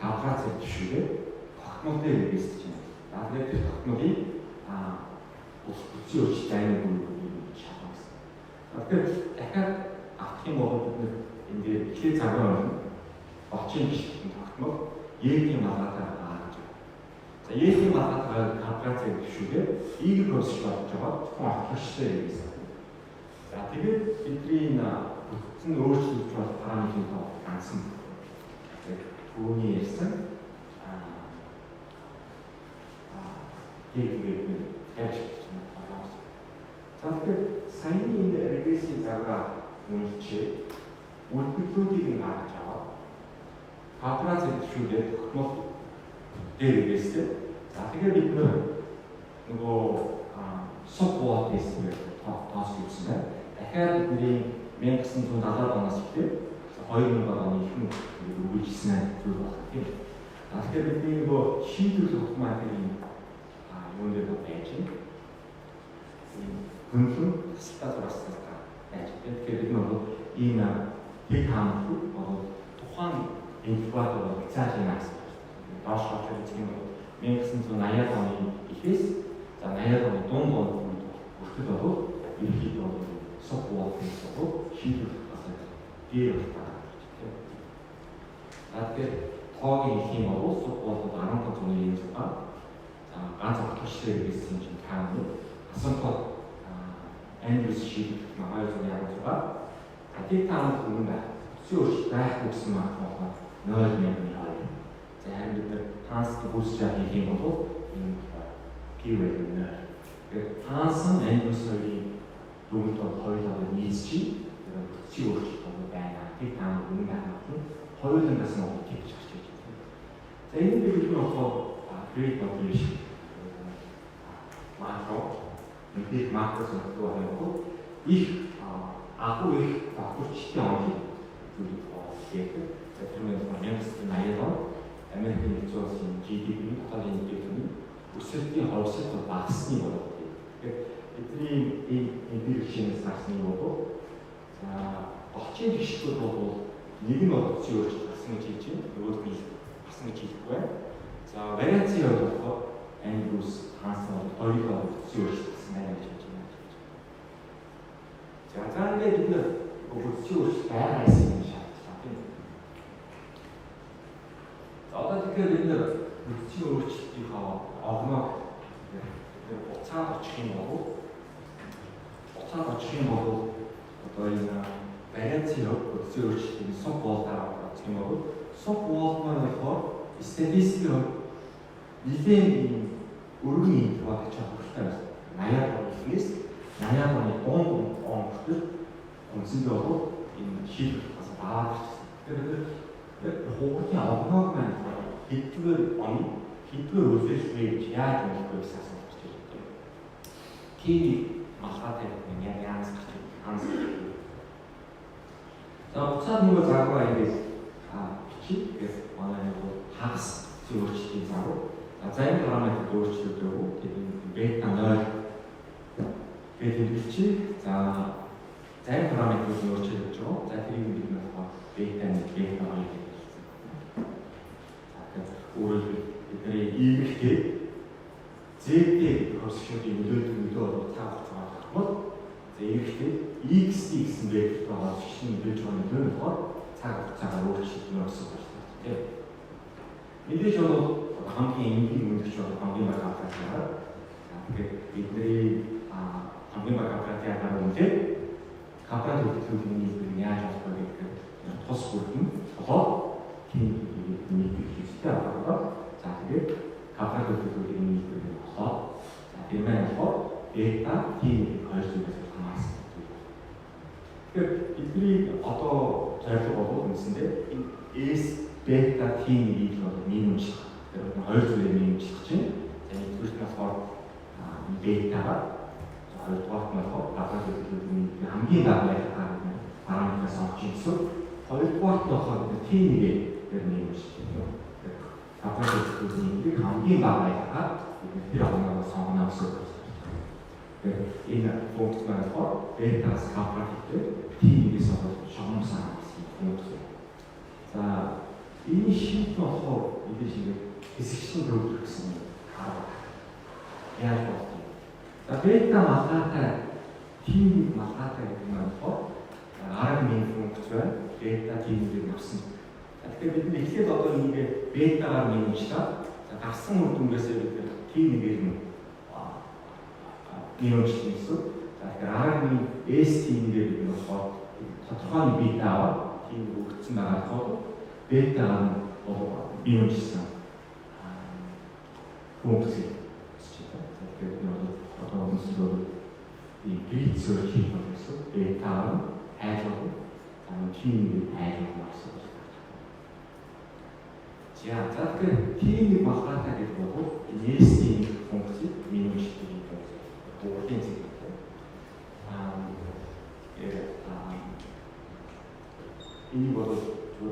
корпорац төвшүүлээ тогтмолтой хэрэгсэж байна. За тэгээд тэр тогтмолыг бүсгүй өөрчлөлт аймаг шалгах гэсэн. Тэгэхээр дахиад авах юм бол бид энэ дээр ихтэй цагаан орно. Орчин гişтийн тогтмол ЕГ малгайтай гаргаж байна. За ЕГ малгайтай корпорац төвшүүлээ ийг процесс болж байгаа тухайн ахлагчтай хэрэгсэж. За тэгээд бидний бүтэн өөрчлөлт болох параметрын тоо ганцхан. Түүний ярьсан тэгээд ажиллаж байна. За тэгэхээр саяны энэ регрессийн загвар үнэлчээ үлдэгдлүүдийг гаргаж аваад корпорац төвшүүлээд тогтмол дээр ирээсээ. За тэгээд бид нөгөө суббот хийсэн тоос хийсэн байна. Дахиад бидний 1970 оноос эхлээд 2000 оны ихэнх үргэлжилсэн зүйл байна тийм. Тэгэхээр бидний нөгөө шийдвэрлэх автоматикийн юунд дээр байж байна. Гүнзгий тасалбар зурсан байж байна. Тэгэхээр бид нөгөө ийм тэг хаамт бол тухайн инкубатор цаашаа наас доош гарч ирэх юм бол 1980 оны эхээс за 80 оны дунд онд хүртэл бол ерөнхийдөө бол суббот хийсэн шийдвэрлэх асуудал дээр байна. Тэгэхээр тоогийн их юм бол суббот 10 оны юм байна. Ганц ахлагчтай гэсэн чинь тааны асуумпад Андрюс шийдвэрлэх нь 216. Тэд таанд өмнө зөвшөөрөл байхгүй гэсэн маань 0.2. За харин бид транс бүүсч хийх юм бол энэ keyword нэ. Тэгээд транс Андрюсийн дүгнэлт бол хоёулаа нийцчих. Чи өөрчлөлт байна. Тэд таанд өмнө хаах нь хоёулангаас нь тэгж гарч ирж байна. За энэ бид нөгөө create population макро нэг макро сонирхол байна. Их агуу их багцчтай онцлог зүйл байдаг. За тэрний 1980 он Америкийн нэгдсэн улсын GDP-ийн хотын нэгдсэн өсөлтийн хойсолт багассны болов. Тэгэхээр бидний энэ бэрхшээнээс гарсны бол орчин гişтүүд бол нэг нь бодцын өөрчлөлт гарсан гэж хэлж байна. Нөгөөд нь гарсан гэж хэлэхгүй байна. За вариаци бол Андрюс транспорт хоёроо бодцын өөрчлөлт гарсан байна гэж хэлж байна. За заавал бид бодцын өөрчлөлт байгаа юм шаардлагатай тийм. За одоо тэгэхээр бид бодцын өөрчлөлтийн огног уцаад очих юм бол одоо энэ вариаци бодцын өөрчлөлтийн суб болдоор очих юм бол суб болмоор болохоор статистик нэгэн өргөн интервал гэж хавталтай байна. 80 оны дунд он хүртэл үндсэндээ бол энэ шийдвэр бас баагаад ирсэн. Тэгэхээр хугацааны огног маань хэдгээр үйлчлэл яаж болохгүй гэсэн асуулт гарч ирж байна. Киви малгайтай яанаас гарч ирсэн. За уцаад нөгөө загвар ингэж бичиж тэгээд манай нөгөө хагас өөрчлөлтийн загвар. За энэ параметр өөрчлөлтөө тэгээд бета 0 гэдэг бичиж за энэ параметрыг өөрчлөж байгаа. За тэрийг бид нөгөө бета 1 бета 2 гэж хэлсэн. За тэгээд өөрөөр бидний ийгтэй ZT процессорын нөлөө таах байгаа бол за ийгтэй XT гэсэн вектор байгаа шин нөлөөж байгаа нөлөө болохоор цаг хугацаагаар өөрчлөлт нөөсөн байна. Тийм. Мэдээж бол хамгийн энгийн үнэлж байгаа хамгийн бага аппарат. Тэгээд бидний хамгийн бага аппаратын арга аппарат хөдөлгөөний яаж болох вэ гэдэг тус бүрдэн болоо тийм нэг хэрэгтэй аппарат. За тэгээд аппарат хөдөлгөөний болоо. За тийм байх бета тийм хоёр зүйлээс хамаарсан. Тэгэхээр бидний одоо зорилго бол үндсэндээ энэ S бета тийм нэг бол минимум хоёр зүйлээр нэмжих чинь нэгдүгээр нь болохоор бетагаар хоёрдугаар нь болохоор аппарат хөдөлгөөний хамгийн бага байдлаар параметрээс олж ирсэн. Хоёрдугаар нь болохоор тийм нэг нэмжих юм. Аппарат хөдөлгөөний хамгийн бага байдлаар тэр огноо сонгоно гэсэн үг. Энэ функц маань болохоор бетаас аппарат тийм нэгээс олж шогномсан гэсэн функц. За За энэ шийдвэр болохоор мэдээж ингээд хэсэгчлэн төвлөрөх гэсэн юм хараа. Яаж болов? За бета малгайтай тийм малгайтай гэдэг нь болохоор аргын функц байна. Бета тиймээр явсан. Тэгэхээр бид нар эхлээд одоо ингээд бетагаар нэмжлээ. За гарсан үр дүнгээсээ бид нар тийм нэгээр нь нэмжлээ гэсэн. За тэгэхээр аргын S тиймээр бид нар болохоор тодорхой бета аваад тийм өгсөн байгаа болохоор бетагаар нь нэмжсэн функц тэгэхээр одоо өнөөдөр ಈ Greek search ಮಾಡಿಸು ಡೇಟಾವನ್ನು ಹ್ಯಾಜರು ಟೀಮಿಗೆ ಹ್ಯಾಜರು ಮಾಡಿಸೋದು за так тимийг багтаах гэдэг бол нээсний функц менежментийн функц өөрийн зэрэгтэй энэ бол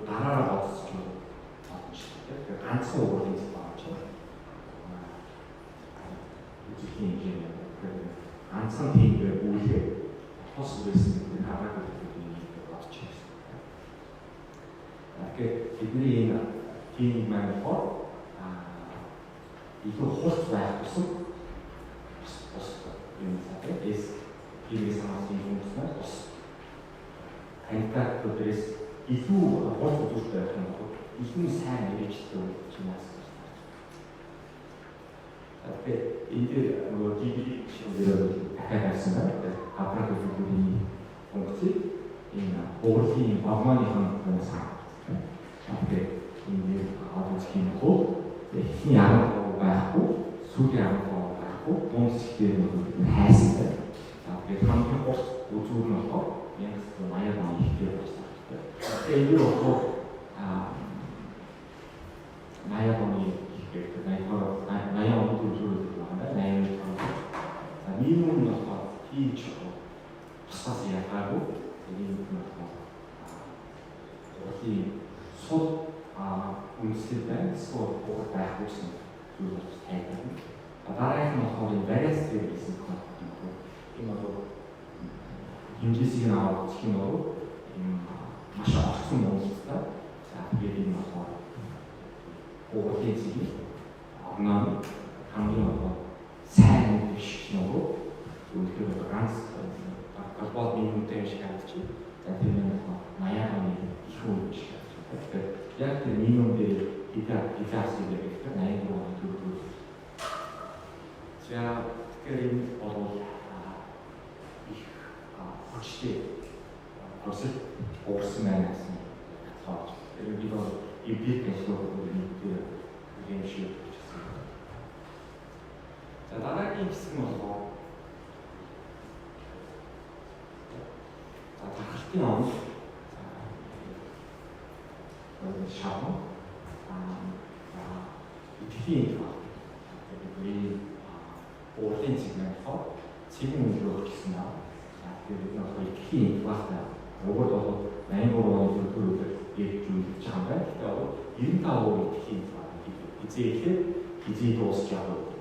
дараараа бодсож байна тэгэхээр ганцхан өөрийн зэрэг байна ч үеийн инженер ганцхан тиймээр үйлээ тус байсан гэдэг хараад байдаг бодож байна. Тэгэхээр бидний энэ тийм маань бол илүү хурц байх тусам юм цаашаа эс хийх санаасан юм байна. Антай төрөөс илүү хурц үзүүлэлт байх юм бол илүү сайн мэрэгчтэй юм байна. Тэгэхээр энэ нөгөө DB шинээр дахиад авсан байна. Аппарат үзүүлбэрийн функц энэ өөрийн багмааныхан хүмүүс байна. Тэгэхээр энэ авах юм бол эхний 10% байхгүй, сүүлийн 10% байхгүй, дунд зэгтээ нэг хайсантай. Тэгэхээр хамгийн хурц үзүүр нь болохоор 1980 оны ихтэй болсон. Тэгэхээр энэ болохоор 80 оны ихтэй 80 оны үзүүр минимум нь болохоор хийж тусгаас яагаагүй энэ нь болохоор өөрийн сул үндэслэл байна эсвэл өөр байх үсэн зүйл болж тайлбар. Дараагийнх нь болохоор энэ variance theory гэсэн концепт. Энэ бол хэмжээсийг нь авах гэх юм бол маш огцом үндэслэлтэй. За тэгээд энэ болохоор өөрийн зүйл огноо хамгийн одоо сайн биш нөгөө өөрөөр ганц глобал минимумтэй шиг харагдчих. За тэр нь 80 оны их үеч. Тэгэхээр яг тэр минимум дээр идеасыг гэдэг 80 оны төрөл. За тэгэхээр энэ бол их хүчтэй процесс уурсан байна гэсэн тоо. Тэр бид бол ибрид ажлууд нэг юм шиг. За дараагийн хэсэг нь болохоор за тахалтын онц шавн идэвхтэй бидний өөрийн сегмент хоо цэгийн үйлрэл гэсэн аа. За тэгээд бид нэг идэвхтэй инфлацтай угад бол 83 оны төлөвлөлөөр дэвжүүлж байгаа юм байна. Тэгэхээр 95% идэвхтэй инфляци эзээхэд эзээ дуусч яваа.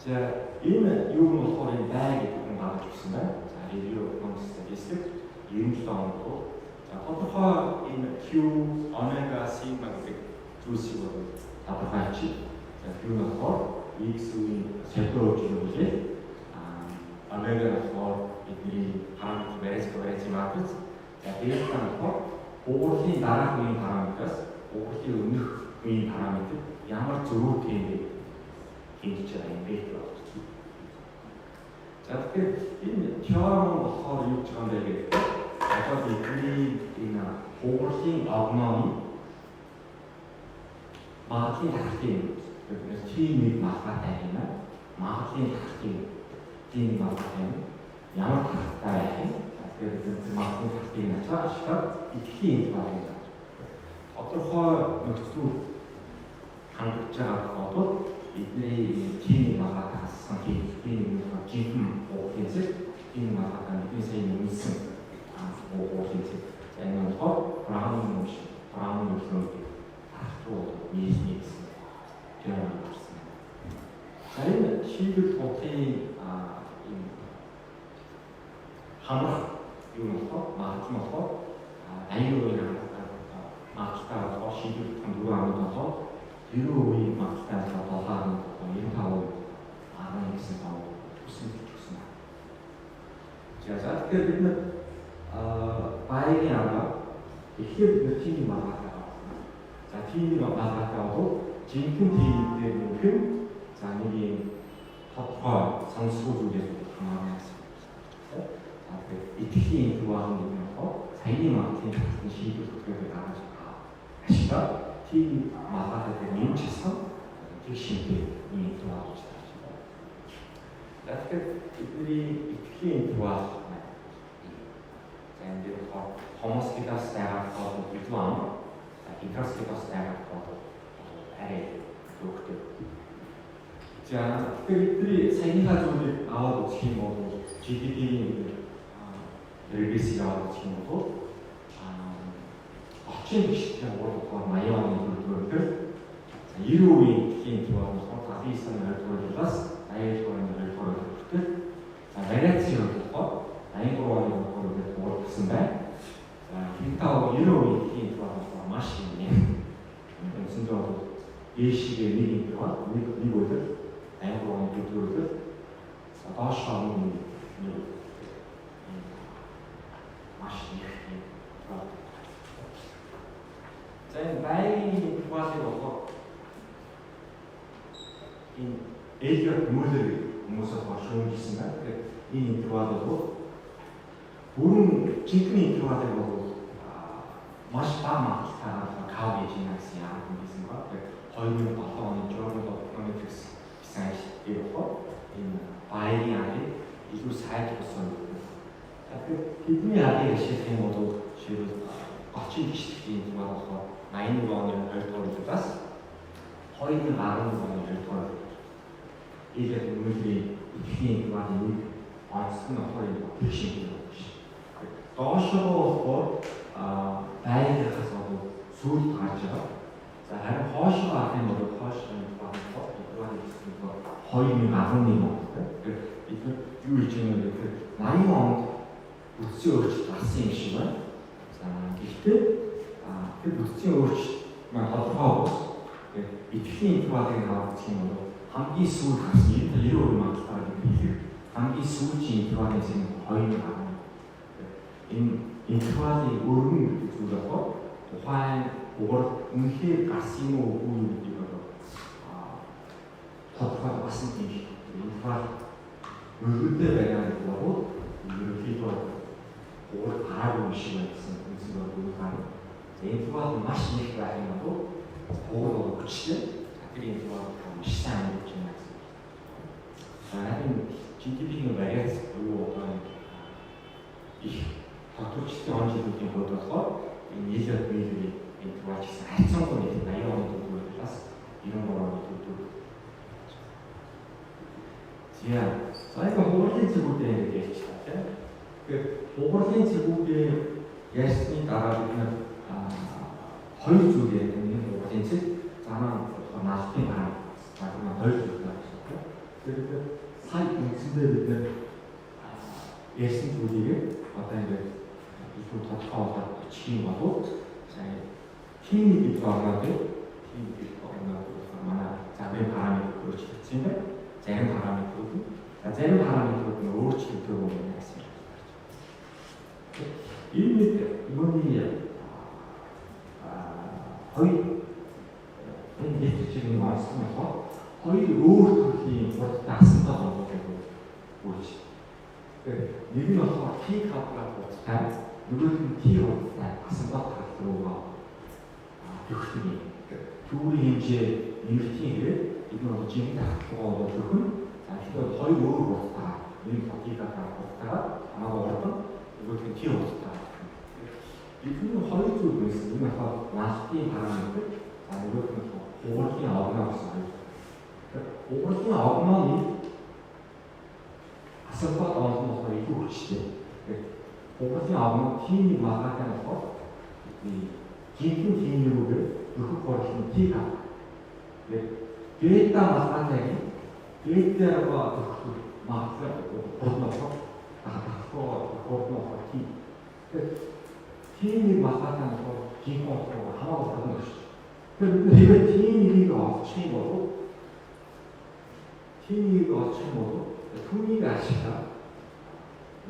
За энэ юу нь болохоор энэ бай гэдэг нь гарч ирсэн байна. За энэ хүмүүс статистик 97 онд бол за тодорхой энэ Q omega sigma гэдэг зүйлсийг бол тодорхойлж за Q нь болохоор X-ийн сэтгүүр үзүүлээ omega нь болохоор бидний параметр variance matrix за delta нь болохоор өөрийн дараах үеийн параметраас өөрийн өмнөх үеийн параметр ямар зөрүүтэй юм бэ хийж байгаа юм бэ. За тэгэхээр энэ теорем болохоор юу гэж байгаа юм бэ гэдэг. Одоо бидний энэ өөрийн огнооны магадлалын тахлын гэдэг тиймийг магтаатай юм аа. Магадлалын тахлын тийм магтаатай ямар тахтай байх юм. Тэгэхээр магадлалын тахлын ачааштай идэвхтэй юм байна. Тодорхой нөхцөл хангаж байгаа бол бидний тийм магадaltaсан тийм жинхэнэ уурхийнцэг тийм магадaltaа бидний сайн үнсэн уурхийнцэг энэ нь Браун үлгэр ахтуу нийсний тийм болсон. За энэ шийдэл хотын энэ хамрах юм болохоор магадлал нь болохоор аюулын магталтаа шийдвэр 누구 아무도 유로의 막스타에서 더하는 인타오 아는 것을 더 무슨 좋습니다. 제가 그때는 바이게 아마 이게 팀이 막았다고. 자 팀이 막았다고 진큰 팀인데 그 자 이게 탑과 선수 중에서 강화했습니다. 자 이 팀이 좋아하는 거 자기 막팀 같은 시도 그렇게 나가서 아시가 팀 막았을 때 민치성 핵심이 도와주시다. 이들이 특히 도와주시다. 이제 homoskiga stärkade ibland, intraskiga stärkade är produkter. 자, 특별히 세계 가족이 나와도 지금도 GDP 열기시라고 지금도 확실히 시스템으로 많이 오는 것들 이루이 특히 좋아하는 다시 있는 열도를 나의 좋아하는 열도를 자, 메리트를 듣고 나의 좋아하는 열도를 듣고 있습니다. 자, 일단 이루이 특히 좋아하는 마시네. 진짜로 예식의 미리와 미고들 나의 좋아하는 열도를 다시 하는 마시네. 자, 나의 좋아하는 애기가 부모들이 모습을 좋아하시나 이 좋아하고 모르는 진근이 좋아하고 맛있다 맛있다 가오게 지나치지 않은 것인가 거의는 어떤 저런도 그런 비싼 이렇고 바이링 안에 이거 사이트로서 그 기분이 아래 시스템으로 주로 거친 시스템이 좋아서 나인 원을 별도로 들어서 거의는 나는 원을 별도로 이제 우리들이 특히 많이 쓰는 허리 열심히 도시로 나이를 가서도 수를 가죠. 자, 하는 허시가 앞에 모두 허시를 받는 것, 이러한 있으니까 허이는 나름이 먹거든. 이거 유일증을 그 나이만 웃지 없이 다스린 시간. 자, 이때 그 웃지 없이만 하고 이 특히 좋아하는 나와 친구도 감기 수를 같이 이루어만 기다리는 감기 수치 좋아하는 친구 허이는 나름. 인투아지 오르는 주라고 화한 오걸 응시 가시노 우유 이거로 더프가 왔습니다. 인투아 물때 배가지고 이렇게 또 오걸 바라보는 시간 있으면 무슨 거 가는 인투아도 맛있는 거 아니라도 보고도 그치게 그들이 인투아도 시장을 지나습니다. 나는 GDP는 매력에서 별로 어떤 덕후 시스템 원칙을 보여서 예전 분들이 좋아지서 한성분이 나이로는 도구를 이런 거라고 또 지하 저희가 호버센치 볼때 얘기했죠. 그 호버센치 볼때 예스니 따라주면 덜 주게 되는 호버센치 저는 나중에 말하면 덜 주다 했었고 그리고 사이 공신들은 예스니 보기에 어떤 이거 더 차오다 치는 것도 팀이 좋아하는데 팀이 좋아하는 만화 작은 바람이 그렇지 않지만 작은 바람이 불고 작은 바람이 불고 오르치 들어오는 했습니다. 이분이 거의 예측적인 말씀에서 거의 오르치 그렇게 않습니다. 오르치 여기서 T 카드라고 잘 누구든 T로 가슴과 다 들어오고 역시 둘이 이제 유티를 이거로 지금 다 들어오고 조금 이거 거의 모르고 다 여기서 T가 다 왔다가 아마도 어떤 이것도 T로 왔다 이거는 허리 쪽으로 있으면 라스티 바람인데 이것도 오버킹 아웃가 없어요. 오버킹 아웃만이 아스파 나와서 이거 그치지. 오버팅 아웃은 팀이 막아내서 깊은 팀으로를 그거 거치는 T가 뒤에다 막아내기 뒤에다가 막아내고 벗어서 다 벗어서 T T1 махатан бол жинхэнэ хамаагүй болно гэж. Тэгэхээр T1-ийг олчих юм бол T1-ийг олчих юм бол түүнийг ашиглаад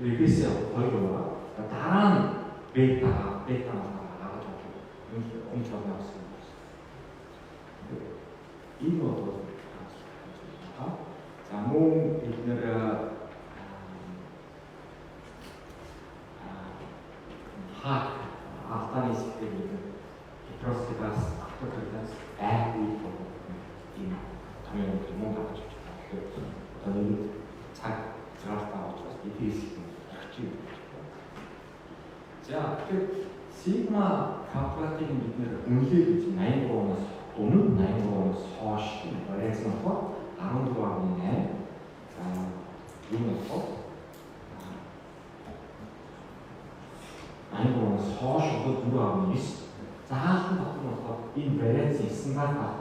регрессээ хоёроо дараа нь бета гаргаж өмч болно гэсэн юм байна. Энэ бол за мөн бид нэр автаны системийг гитросгаас автократаас айгүй ийм томьёо мөн гаргаж байна. Тэгэхээр одоо энэ цаг цагаалтаа учраас эдгээс арчив. За тэгэхээр сигма квадратыг бид нэр үнэлээд 83-аас өмнө 83-аас хойш вариант нь болохоор 14.8. За энэ болохоор 83-аас хойш 4.9. За хаалтан дотор нь болохоор энэ вариант 9 гарах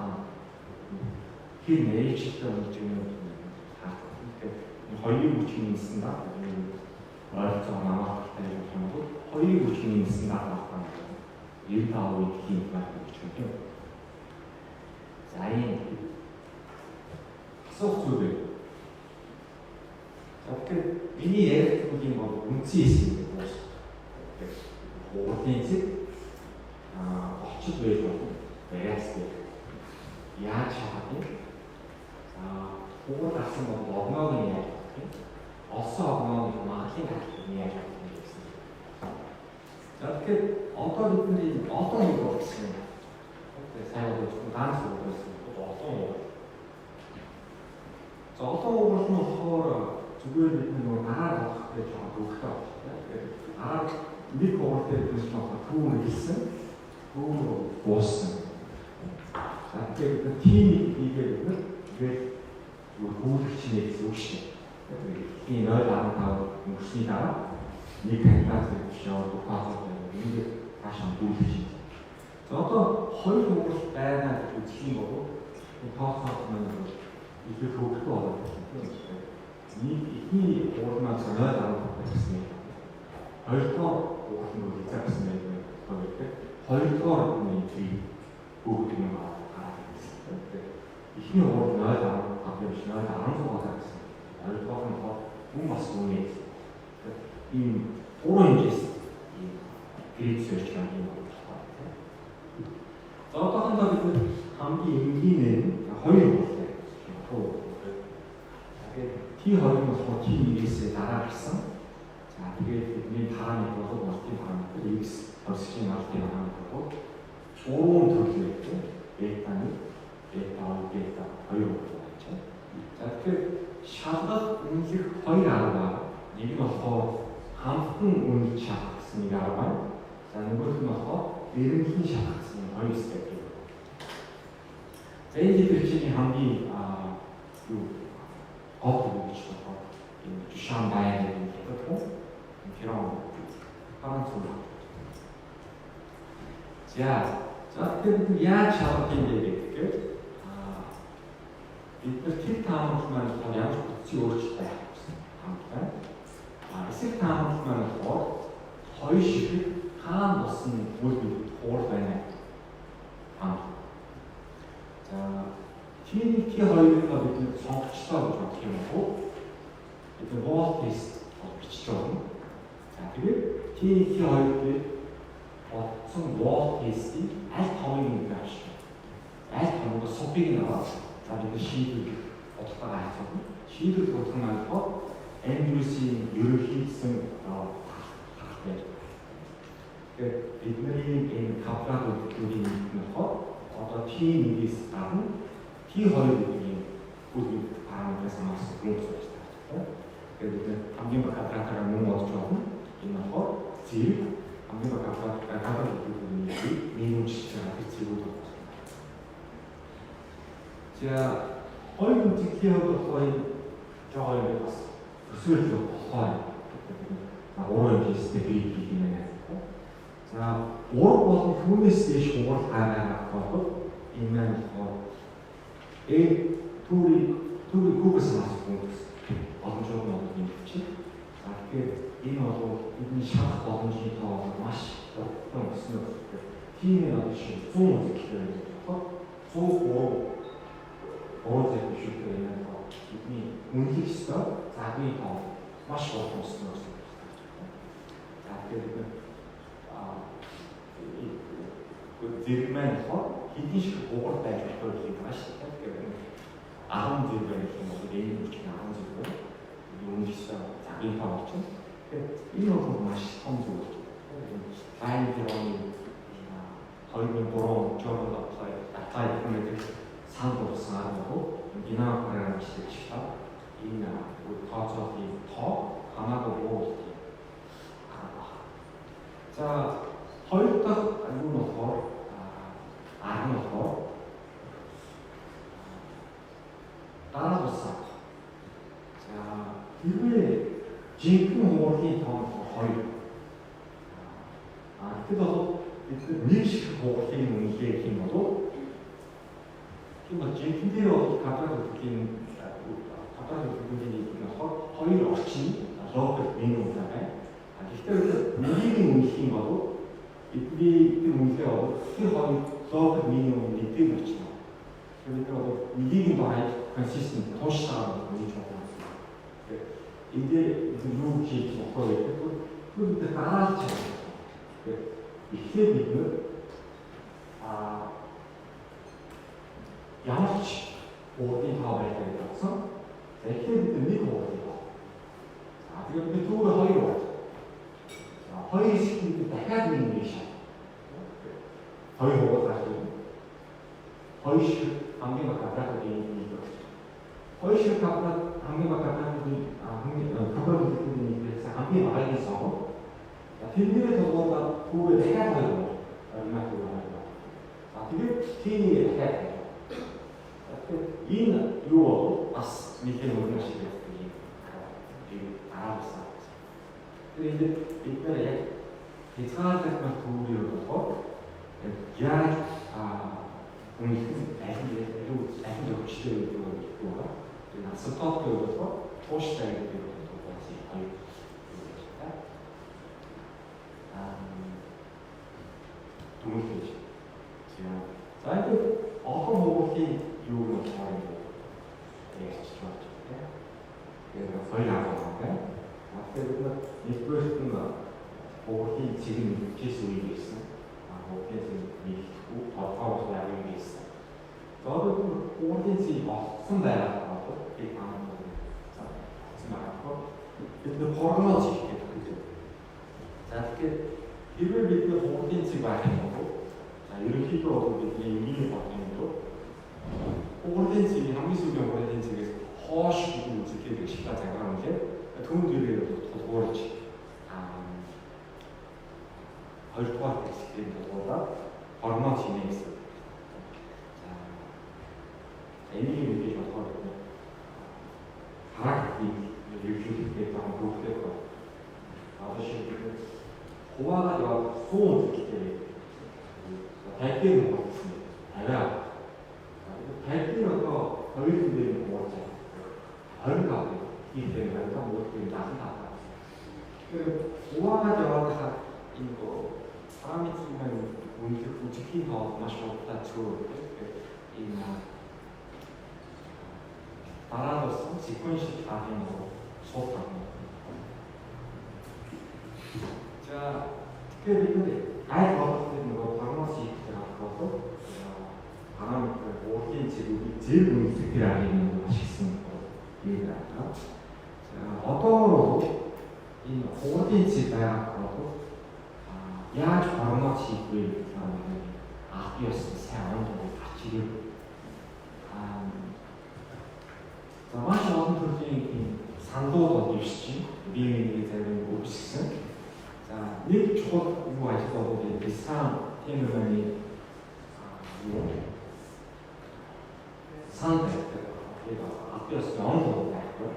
хэр нэрчилтэй болж байгаа юм. Тэгэхээр хоёрын хүчний стандарт ойлцоо намаартай юм бол хоёрын хүчний стандарт байна. 95 үед хийх байх гэж байна. За энэ асуух зүйл. Тэгэхээр миний ярих зүйл нь бол үндсэн хэсэг юм байна. Хуулийн зэг очил байж болно. Баярс яаж шахах юм? Хуур гарсан бол огноог нь яаж авах юм? Олсон огноог магадлалын хаалт нь яаж авах юм гэсэн. За тэгэхээр одоо бидний олон юм болсон юм. Сайн бол ганц үг байсан. Одоо олон үг. За олон үг нь болохоор зүгээр бидний нөгөө дараа болох гэж байгаа төвхтэй байна. Тэгэхээр дараа нэг хууль дээр биш болохоор түүн хэлсэн. Түүн дууссан. За тэгэхээр тийм хийгээд тэгээд хуулчны гэсэн үг шүү дээ. Энэ 0.15 өнгөрсний дараа нэг кандидат зөвшөөрөл ухаалаг ингээд таашаа дүүлж байна. За одоо хоёр хууль байна гэж үзэх юм бол тооцоолт маань илүү хөвгтэй болоод байна. Нэг ихний хуулмаас 0.15 гэсэн юм. Хоёрдугаар хууль нь хязгаарсан байдаг. Хоёрдугаар нь бүгд юм гараад ирсэн. Ихний хууль 0.15 биш 0.16 гэсэн. Хоёрдугаар нь хүн бас үнэ. Ийм уран хэмжээс гэрээ сэрч байгаа юм байна. За одоохондоо бид хамгийн энгийн нь хоёр хууль. Тэгээд T2 нь болохоор T1-ээс дараа гарсан. За тэгээд бидний параметр бол мартын параметр X тосгийн мартын параметр бол уран төрлөө бета 1, бета 2, бета 2 болж байна. За тэгэхээр шалгах үнэлэх хоёр арга. Нэг нь болохоор хамтан үнэлж шалгасан нэг арга байна. За нөгөөх нь болохоор эренхийн шалгасан хоёр степ. За энэ дэвчний хамгийн гол гэж байна. Энэ жишээн байна гэдэг нь тэрөө хаан зүйл. За тэгэхээр яаж шалгах юм бэ гэхээр бид нар тэр таамаг маань ямар хүчтэй өөрчлөлт байх гэсэн хамттай. Эсрэг таамаг маань болохоор хоёр шиг хаан болсон үйл хуур байна. За T1 T2-ыг бид нар сонгочлоо гэж бодох юм бол бид wall test бичиж байна. За тэгээд T1 T2-ыг бодсон wall test-ийг аль тоомыг гэж аль тоомыг супыг нь аваад за бид шийдвэр бодлогоо хайцсан. Шийдвэр бодлого маань болохоор Andrews-ийн ерөнхийдсэн харахтай. Тэгээд бидний энэ капрал үйлдвэрийн нэг нь болохоор одоо T1-ээс гадна T2 гэдгийг бүхий параметрээс хамаарсан гэнэ гэж байна. Тэгээд хамгийн бага капралаар мөн олж байна. Энэ болохоор зэрэг хамгийн бага капрал үйлдвэрийн минимумч байгаа зэрэг байна. За хоёр үнцгийн хувьд болохоор жоо юм бас өсвөл болохоо уран хэмжээтэй бий хийх юм байна. За уран болон түүнээс дэш урал гаргах бол энэ маань болохоор түүний кубс нас хүмүүс боломжтой юм чинь. За тэгэхээр энэ бол бидний шалах боломжтой маш 어떤 쓰는 팀의 어떤 좋은 기회를 줘서 좋고 어제 보시면서 이 움직이시다 자기 더 마시 어떤 쓰는 것을 자 그리고 그 들면서 히디시 보고 때 그걸 마시다 그러면 아무 들면 뭐 내일 이렇게 나온 지고 움직이시다 자기 더 없죠 이런 거 맛이 성주 다행히 거기는 돌아온 결혼 앞에 보면 산도 사고 이나가라는 시대시다 이나 가족이 더 강하고 자 헐떡 알고 더 아는 더 따라줬어 자 이게 지금 뭐지 더 거의 그래서 밀식 보호팀 이게 힘으로 이거 지금 필요 각각 느끼는 각각 느끼는 허위를 없이 저렇게 되는 거잖아요. 실제로 밀리는 힘으로 이들이 문제로 허위 저렇게 밀리는 게 있죠. 그래서 밀리는 바에 컨시스턴트 도시사가 많이 좋아졌어요. 이제 루키 허위 그때 따라서 이 히레비는 양치 오딘 하와이에 들어서 히레비는 미국 오딘 지금 그 두 개가 허위로 왔죠. 허위 시키는 게 해야 미션 허위 보고 다시 허위식 관계가 갖다가 되는 이거 허위식 관계가 갖다가 그걸 듣는 그래서 관계가 알겠어 딜리에서 뭔가 그걸 해야 돼요. 얼마나 그거요. 그게 딜리에 해야 돼요. 인 유어 아스 밑에 놓는 시대들이 알아봤어. 근데 이제 이때 대사한테만 도움을 줘서 야 우리 애들 시대를 있고 스타트에서 토시다에 들어서 동시에 자 이제 어떤 것이 유로 잘하고 스트럭처 그래서 설명하는데 그래서 이끌었던 것이 지금 기술이 있어 그래서 미국 더하고 소리가 있어 저도 오렌지 선배라고 이렇게 하는 거죠 근데 버릇이 이렇게 자 이렇게 이를 믿고 오렌지가 하는 거고 자 이렇게 또 의미를 바뀌는 거 오렌지 한미수경 오렌지에서 허쉬고 움직이기 쉽다 생각하는 게 동들이 더 그렇지 얼토할 때 시키는 것보다 얼마 진행이 있어 자 애니를 위해서 하고 가락이 이렇게 됐다고 그렇게 됐고 아저씨 고아가 소원 듣기 때문에 백기는 것 같습니다. 아니라 백기는 더 어린이들이 것 같아요. 어른가 이 때문에 어떤 것들이 나타났다. 고아가 저가 이거 사람이 쓰면 우리끼리 더 맛이 없다 이나 나라로서 집권식 다니고 수업하고 자, 특별히 근데 아예 더는 거 방어식 들어가서 바람 오긴 제국이 제일 문제라는 있는 거 맛있는 거 얘기할까? 자, 어떠로 이 오긴 제가라고 야 방어식을 아비어스 세안으로 같이 맛이 어떤 소리 산도도 일시지 미미미 되는 오피스 자, 이 초고 이거 아시죠? 비슷한 테이블이 상대 얘가 앞에서 영어로 나왔고,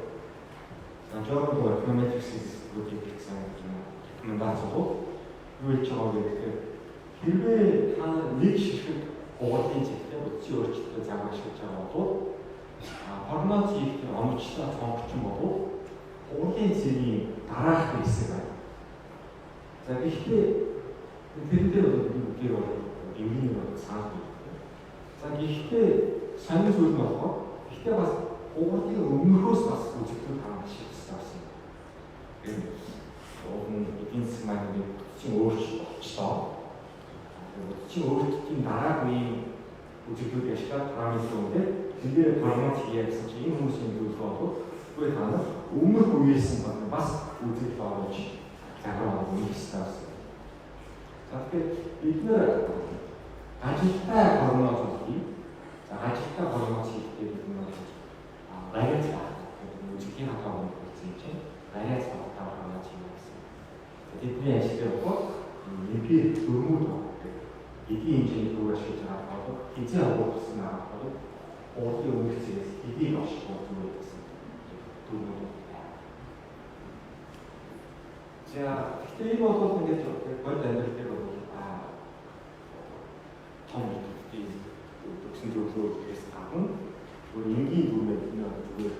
자, 저번도 에코노메트릭스 그렇게 exam을 만들어서 이걸 저기 길게 하는 릭시 어디지 때도 지어지도 장식자도 파르마티 아무 치다 정확히 뭐도 어디지 나라가 있어요. 자, 이게 тэрнээр үгээр бол энгийн санал үүсдэг. За гэхдээ сонир зүйл нь болохоор гэхдээ бас угуулын өмнөхөөс бас үзэгдэл хангах шийдсэн байсан. Эдийн засаг маань чинь өөрчлөлт болчихлоо. Чи өөрчлөлтийн дараагийн үзэгдлүүд яшгаа параметр үүнээ тэндээ прогноз хийе гэсэн чинь энэ хүмүүсийн зүйл болоод үгүй танаа өмнөх үеэс бас үзэгдэл оруулж гараа өгөх хэрэгтэй байна. За тэгэхээр бид нэр ажилтаа прогноз хийх. За ажилтаа прогноз хийхдээ бид нэр баярц үзэгдлийн хатаа өгсөн чинь баярц хатаа прогноз хийх гэсэн. Тэдний ажил бол нэгэн дөрмүүд эдийн хэмжээний төвөөр шийдэж байгаа бол хизээ авуулсан аа бол уулын үнэлцээс эдийн олшгүй зүйл гэсэн дөрмүүд байна. За гэхдээ энэ бол ингэж бодит амьдрал дээр бол том үеийн төгсөн зөвлөлөөс гадна энгийн дүрмээр зүгээр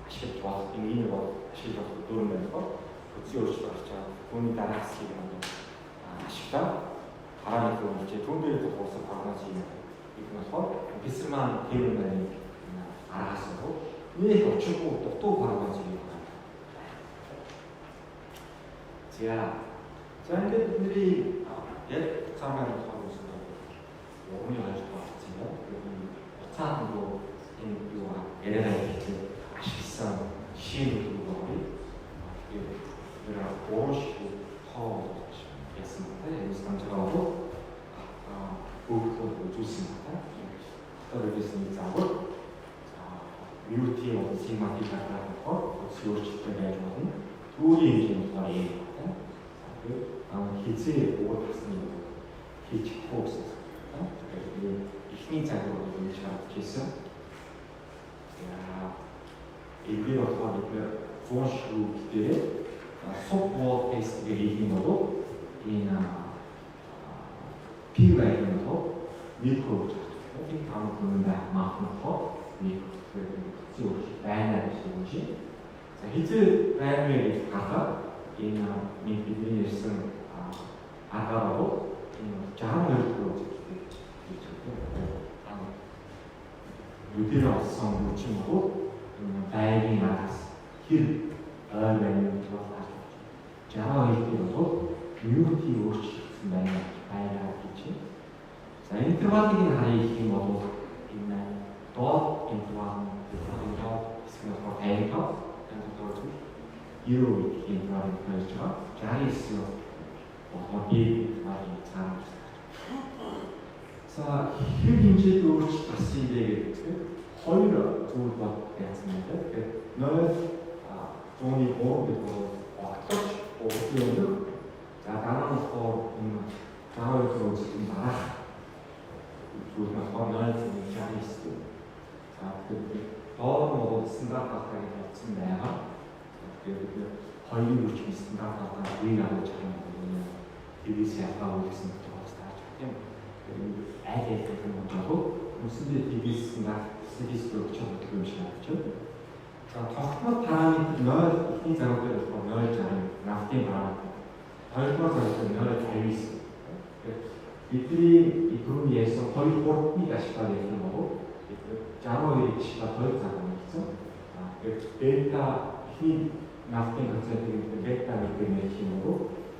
ашиглаж болох энгийн бол ашиглаж болох дүрмээр бол хөдөлгөөний өөрчлөлт гарч байгаа. Түүний дараагаас хийх юм ашиглаа параметр үнэлж түүн дээр тулгуурласан прогноз хийх юм болохоор бисэр маань тэр маань араас нь нэг очиргүй дутуу прогноз хийх юм. За ингээд бидний яг цаамаар болох юм Ууны ажиллагаа болсон юм. Уцаад нөгөө энэ юу яриад байгаа ашигласан жишээнүүд байгаа. Тэгээд ууш хоо ясан байна. Энэ санджаа бол бүгд үзүүлсэн байна. Тэрээс заавал мьюти бол симатик гаргахаар өөрчлөлттэй байж болно. Түүний хэмжээнд болохоор юм байна. Тэгээд хизээ уурсан хийж хөөсөн. Ихний цагаар бол ингэж харагдчихсан. Эдгээр болохоор бид фонш рүүгээр супвол тест хийх юм бол энэ пивайн бол микро энэ хамтны маахнахоо микро зүйл байна гэсэн үг чинь. За хизээ байна гэдэг энэ бидний ярьсан агаар бол энэ 62% Үдээр олсон үчин бол байрын араас хэр ой байна гэж байна. Жаа хэлбэр бол мьюти өөрчлөгдсөн байна байраа гэж. За интервалыг нь харъя гэх юм бол энэ доод интервал эсвэл хайртаа юу гэх интервалыг хэлж байгаа. 69 болохоор ийм интервалыг цаана. За хэр хэмжээнд өөрчлөлт гарсан юм бэ гэдэг хоёр зүйл бол яасан юм бэ? Тэгэхээр 0.3 гэдэг бол огтж уурлын өндөр. За дараа нь болохоор энэ 12 үзэлтийн дараах зүйл нь болохоор 0.69. За тэгэхээр доор нь бол стандарт хатаг болсон байгаа. Тэгэхээр бид хоёрын хүчин стандарт хатаг үеийг авч байгаа юм. TVS яхаа үйлсэн гэж байна тийм. Аль аль юм бол үсэндээ TVS стандарт статистик өгч байгаа юм шиг байна. За тогтмол параметр 0 ихний зарим дээр болохоор 0.60 нафтын параметр. Хоёрдугаар зарим 0.59. Бидний түрүүний ярьсан 2-3-ыг ашиглаад ярих юм бол 62-ыг ашиглаад 2 цаг болсон. Тэгэхээр бета ихний нафтын процентыг бета гэдэг нь юм бол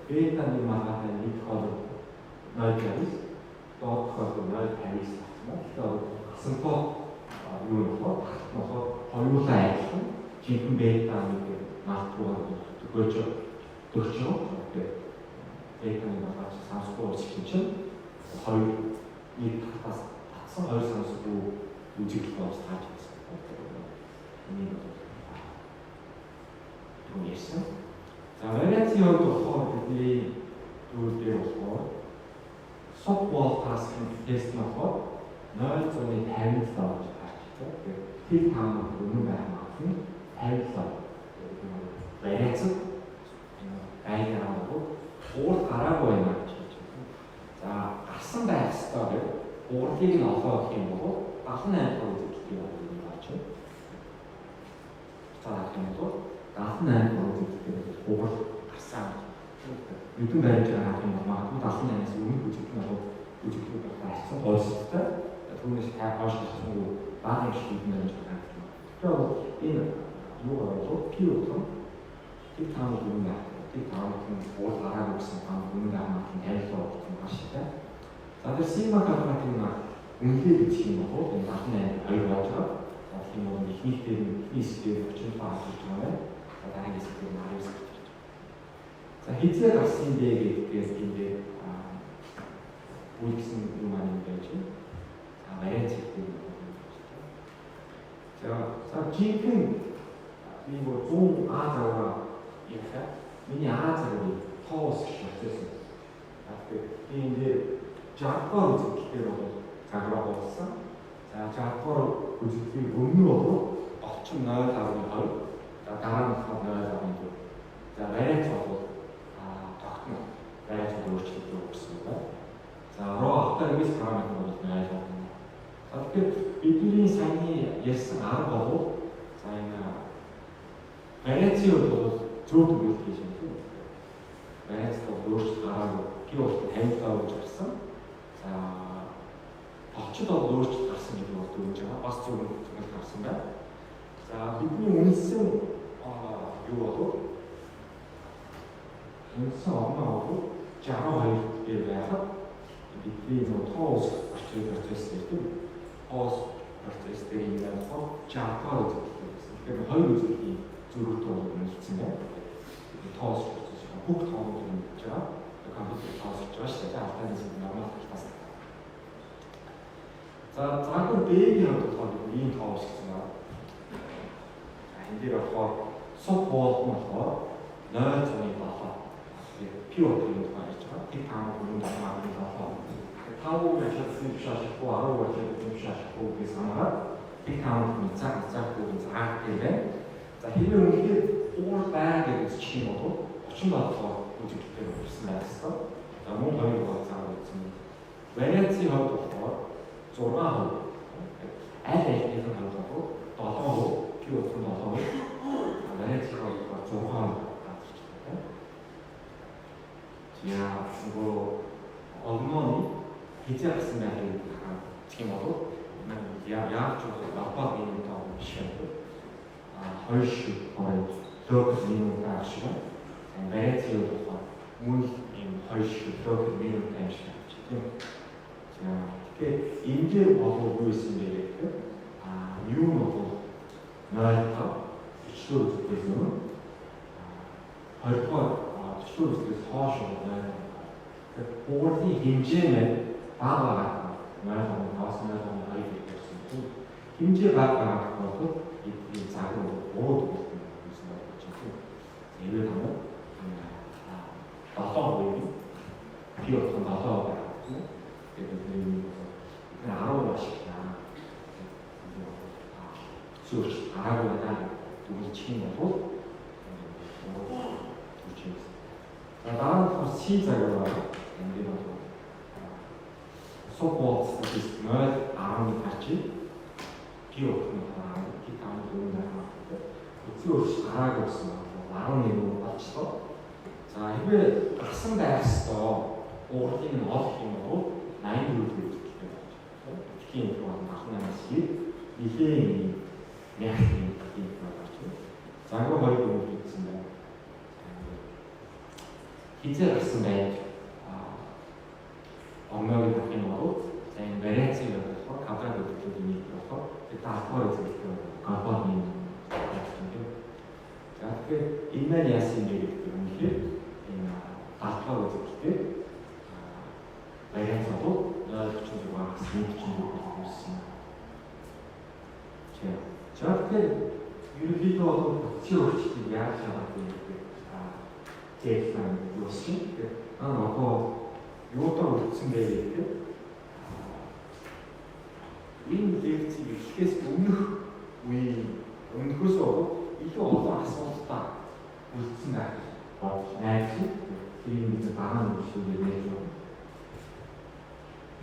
бетаны магадгүй нэг хол 0.60 доод хол 0.59 байна. Симпл юу нөхөд хоёулаа адилхан жинхэнэ бета нэг магадгүй төгсөж бетаны магадгүй сансгүй усч чинь хоёр нэг татсан хоёр сансгүй үзэгдэл болж тааж байна. Энийг бол яасан. За вариацийн болохоор бидний зүйл дээр болохоор супвол тест нь болохоор 0.57 гэж гарч байна. Тэр таамаг өмнө байх нь 57 вариац айгаа бол уул гараагүй юм гэж байна. За гарсан байх ёстой гэдэг уурлыг нь олоо гэх юм бол 78% үзэгдэх юм байна. За энэ бол 78% үзэгдэх уул гарсан. Нүдэн байж байгаа юм бол магадгүй Янс өмнөх үзэгдэн болоод үзэгдүүд болсон тоолсолтой. Түүнээс хааш гэсэн баахан шиг юм байна гэж байна. Тэгэхээр энэ юу болов пи утга тийг таамаг юм байна. Тийг таамаг нь уул гараад өгсөн таамаг юм байна гэх тайлбар өгсөн маш их. За тэр сигма квадратын үнэлгээ гэж юм бол энэ бахны хоёр бодлоо. За тийм бол ихнийх дээр ихний хэсгээр 30 баа гэж байна. За дараагийн хэсгээр 19 гэж байна. За хизээ гарсан бэ гэдгээс энэ үйлсэн юм аа юм байж байна. За вариант хэлдэг. За жинхэнэ би бол 100 А заваа яхаа миний А завыг тоос гэж хэлсэн. Тэгэхээр энэ жапон үзэгдэлээр бол загвар болсон. За жапон үзэгдлийн өмнө бол орчин 0.5 за дараа нь 0.5. За вариант бол тогтно вариант өөрчлөлт өгсөн байна. За роо автор вис параметр бол байж болно. За тэгэхээр бидний саяны ярьсан арга бол за энэ вариацийн бол зөв төгөлт гэж байна. Вариац бол өөрчлөлт гараагүй пи бол 50 гэж гарсан. За товчд бол өөрчлөлт гарсан гэдэг бол дүгнэж байгаа. Бас зөв төгөлт гарсан байна. За бидний үнэлсэн юу болов? Үнэлсэн оноо бол 62 дээр байхад бидний нэг тоос процесс гэдэг. Тоос процесс дээр юм байна. Жапон үзэгдэл. Тэгэхээр хоёр үзэгдлийн зөрүүтэй бол үнэлсэн байна. Тоос процесс бүх тоонууд юм гэж байгаа. Компьютер тоос гэж байна шүү дээ. Алтайнаас нормал тас. За загвар Б-ийн болохоор ийм тоос гэсэн байна. Энэ дээр болохоор суб бол нь болохоор 0.7 пи утгын тухай ярьж байгаа. Тэг таамаг юм даа гэдэг байна. Таамаг ажилласан шашгүй 10 ажил шашгүй гэж санаад тэг таамаг цаг бүгд цаг гэдэг. За хэрэв үнэхээр уур бай гэж чих юм бол 37 үзэгдэлтэй болсон байсан. За мөн хоёр хугацаа үзсэн. Вариацийн хувьд болохоор 6%. Аль аль нь хамаагүй 7% пи утгын 7%. Вариацийн хувьд 6%. Я нөгөө огноны хизээ гарсан байхыг тийм болов яаж ч аппарат юм таа биш юм. Хоёр шиг гоё лог юм таа шиг. Вариацийн болохоор мөн юм хоёр шиг лог юм таа шиг тийм. За тэгэхээр энэ болов юу юм бэ гэхээр юу болов 0.5 ичлүү үздэг юм. хоёрдугаар төсвөөс хоош байна. Уурны хэмжээ бага байна. 0.5 гэсэн. Хэмжээ бага бол энэ загвар ууд гэсэн үг чинь. Эвээ хамаа 7% пи утга 7% байна. Тэгээд энэ 10 ашиг байна. Сүрч араагүй надад дүгнчих юм бол дараа нь C загвар энэ бол суппорт гэж 0.10 гарчиг пи утга пи таамаг юм байна. Өцөөрч гараагүй гэсэн 11 болчихлоо. За хэвээ гарсан байх ёстой уурдыг нь олох юм бол 84 гэдэг байна. Тийм бол махнаас нэлийн мяхны гэдэг байна. Загвар хоёр юм гэсэн байна. Хизээ гарсан байж оног гэх юм бол за энэ вариацийн болохоор квадрат өгдөг юм болохоор тэгээд алфавит гэдэг компани юм. За тэгэхээр энэ маань яасан юм бэ гэдэг юм хэрэг энэ алфавит гэдэг вариант бол 0.6 гэсэн. За тэгэхээр ерөнхийдөө бол бүтцийн өөрчлөлт яаж явах вэ гэдэг зээлсэн юусэн. Одоо юутаар үлдсэн бэ гэдэг. Энэ лекцийг эхлэхээс өмнөхөөс илүү олон асуултаа үлдсэн байх найз ийм нэг дараа нь шийдэж байна.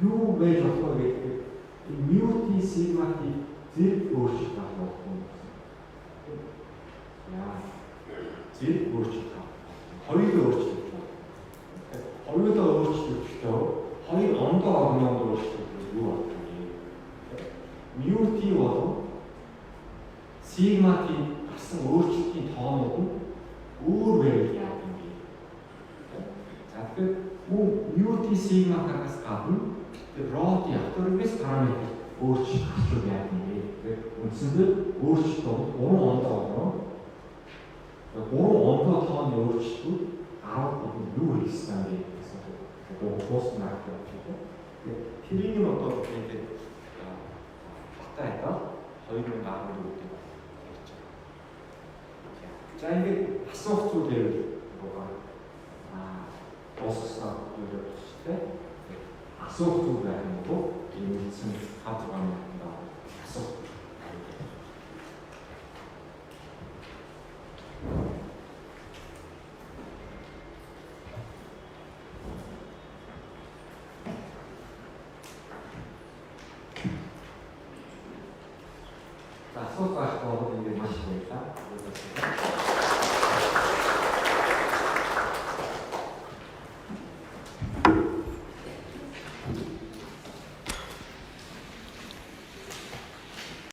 Юу байж болох вэ гэдэг энэ мьюти сигмати зэрэг өөрчлөлт авах юм. Яа. Зэрэг өөрчлөлт. Хоёулаа өөрчлөлт. Хоёулаа өөрчлөлттэй mu t болон sigma t гарсан өөрчлөлтийн тоонууд нь өөр байвал яах юм бэ? За тэгэхээр mu t sigma-гаас гадна rho t авторитес параметр өөрчлөлт гарчвал яах юм бэ? Тэгэхээр үндсэндээ өөрчлөлт 3 ондоо болно. 3 ондоо тооны өөрчлөлтүүд 10 юу хийсэн бэ гэсэн үг пост марк явуулдаг. Тэгэхээр тэрийг нь одоо ингээд батайдаа 2014 дээр ярьж байгаа. За ингээд асуух зүйл байвал босгосон зүйл болчихтэй. Асуух зүйл байх юм бол энэ үлдсэн хадгалан асуух. За асуух байх бол ингээд маш их байлаа.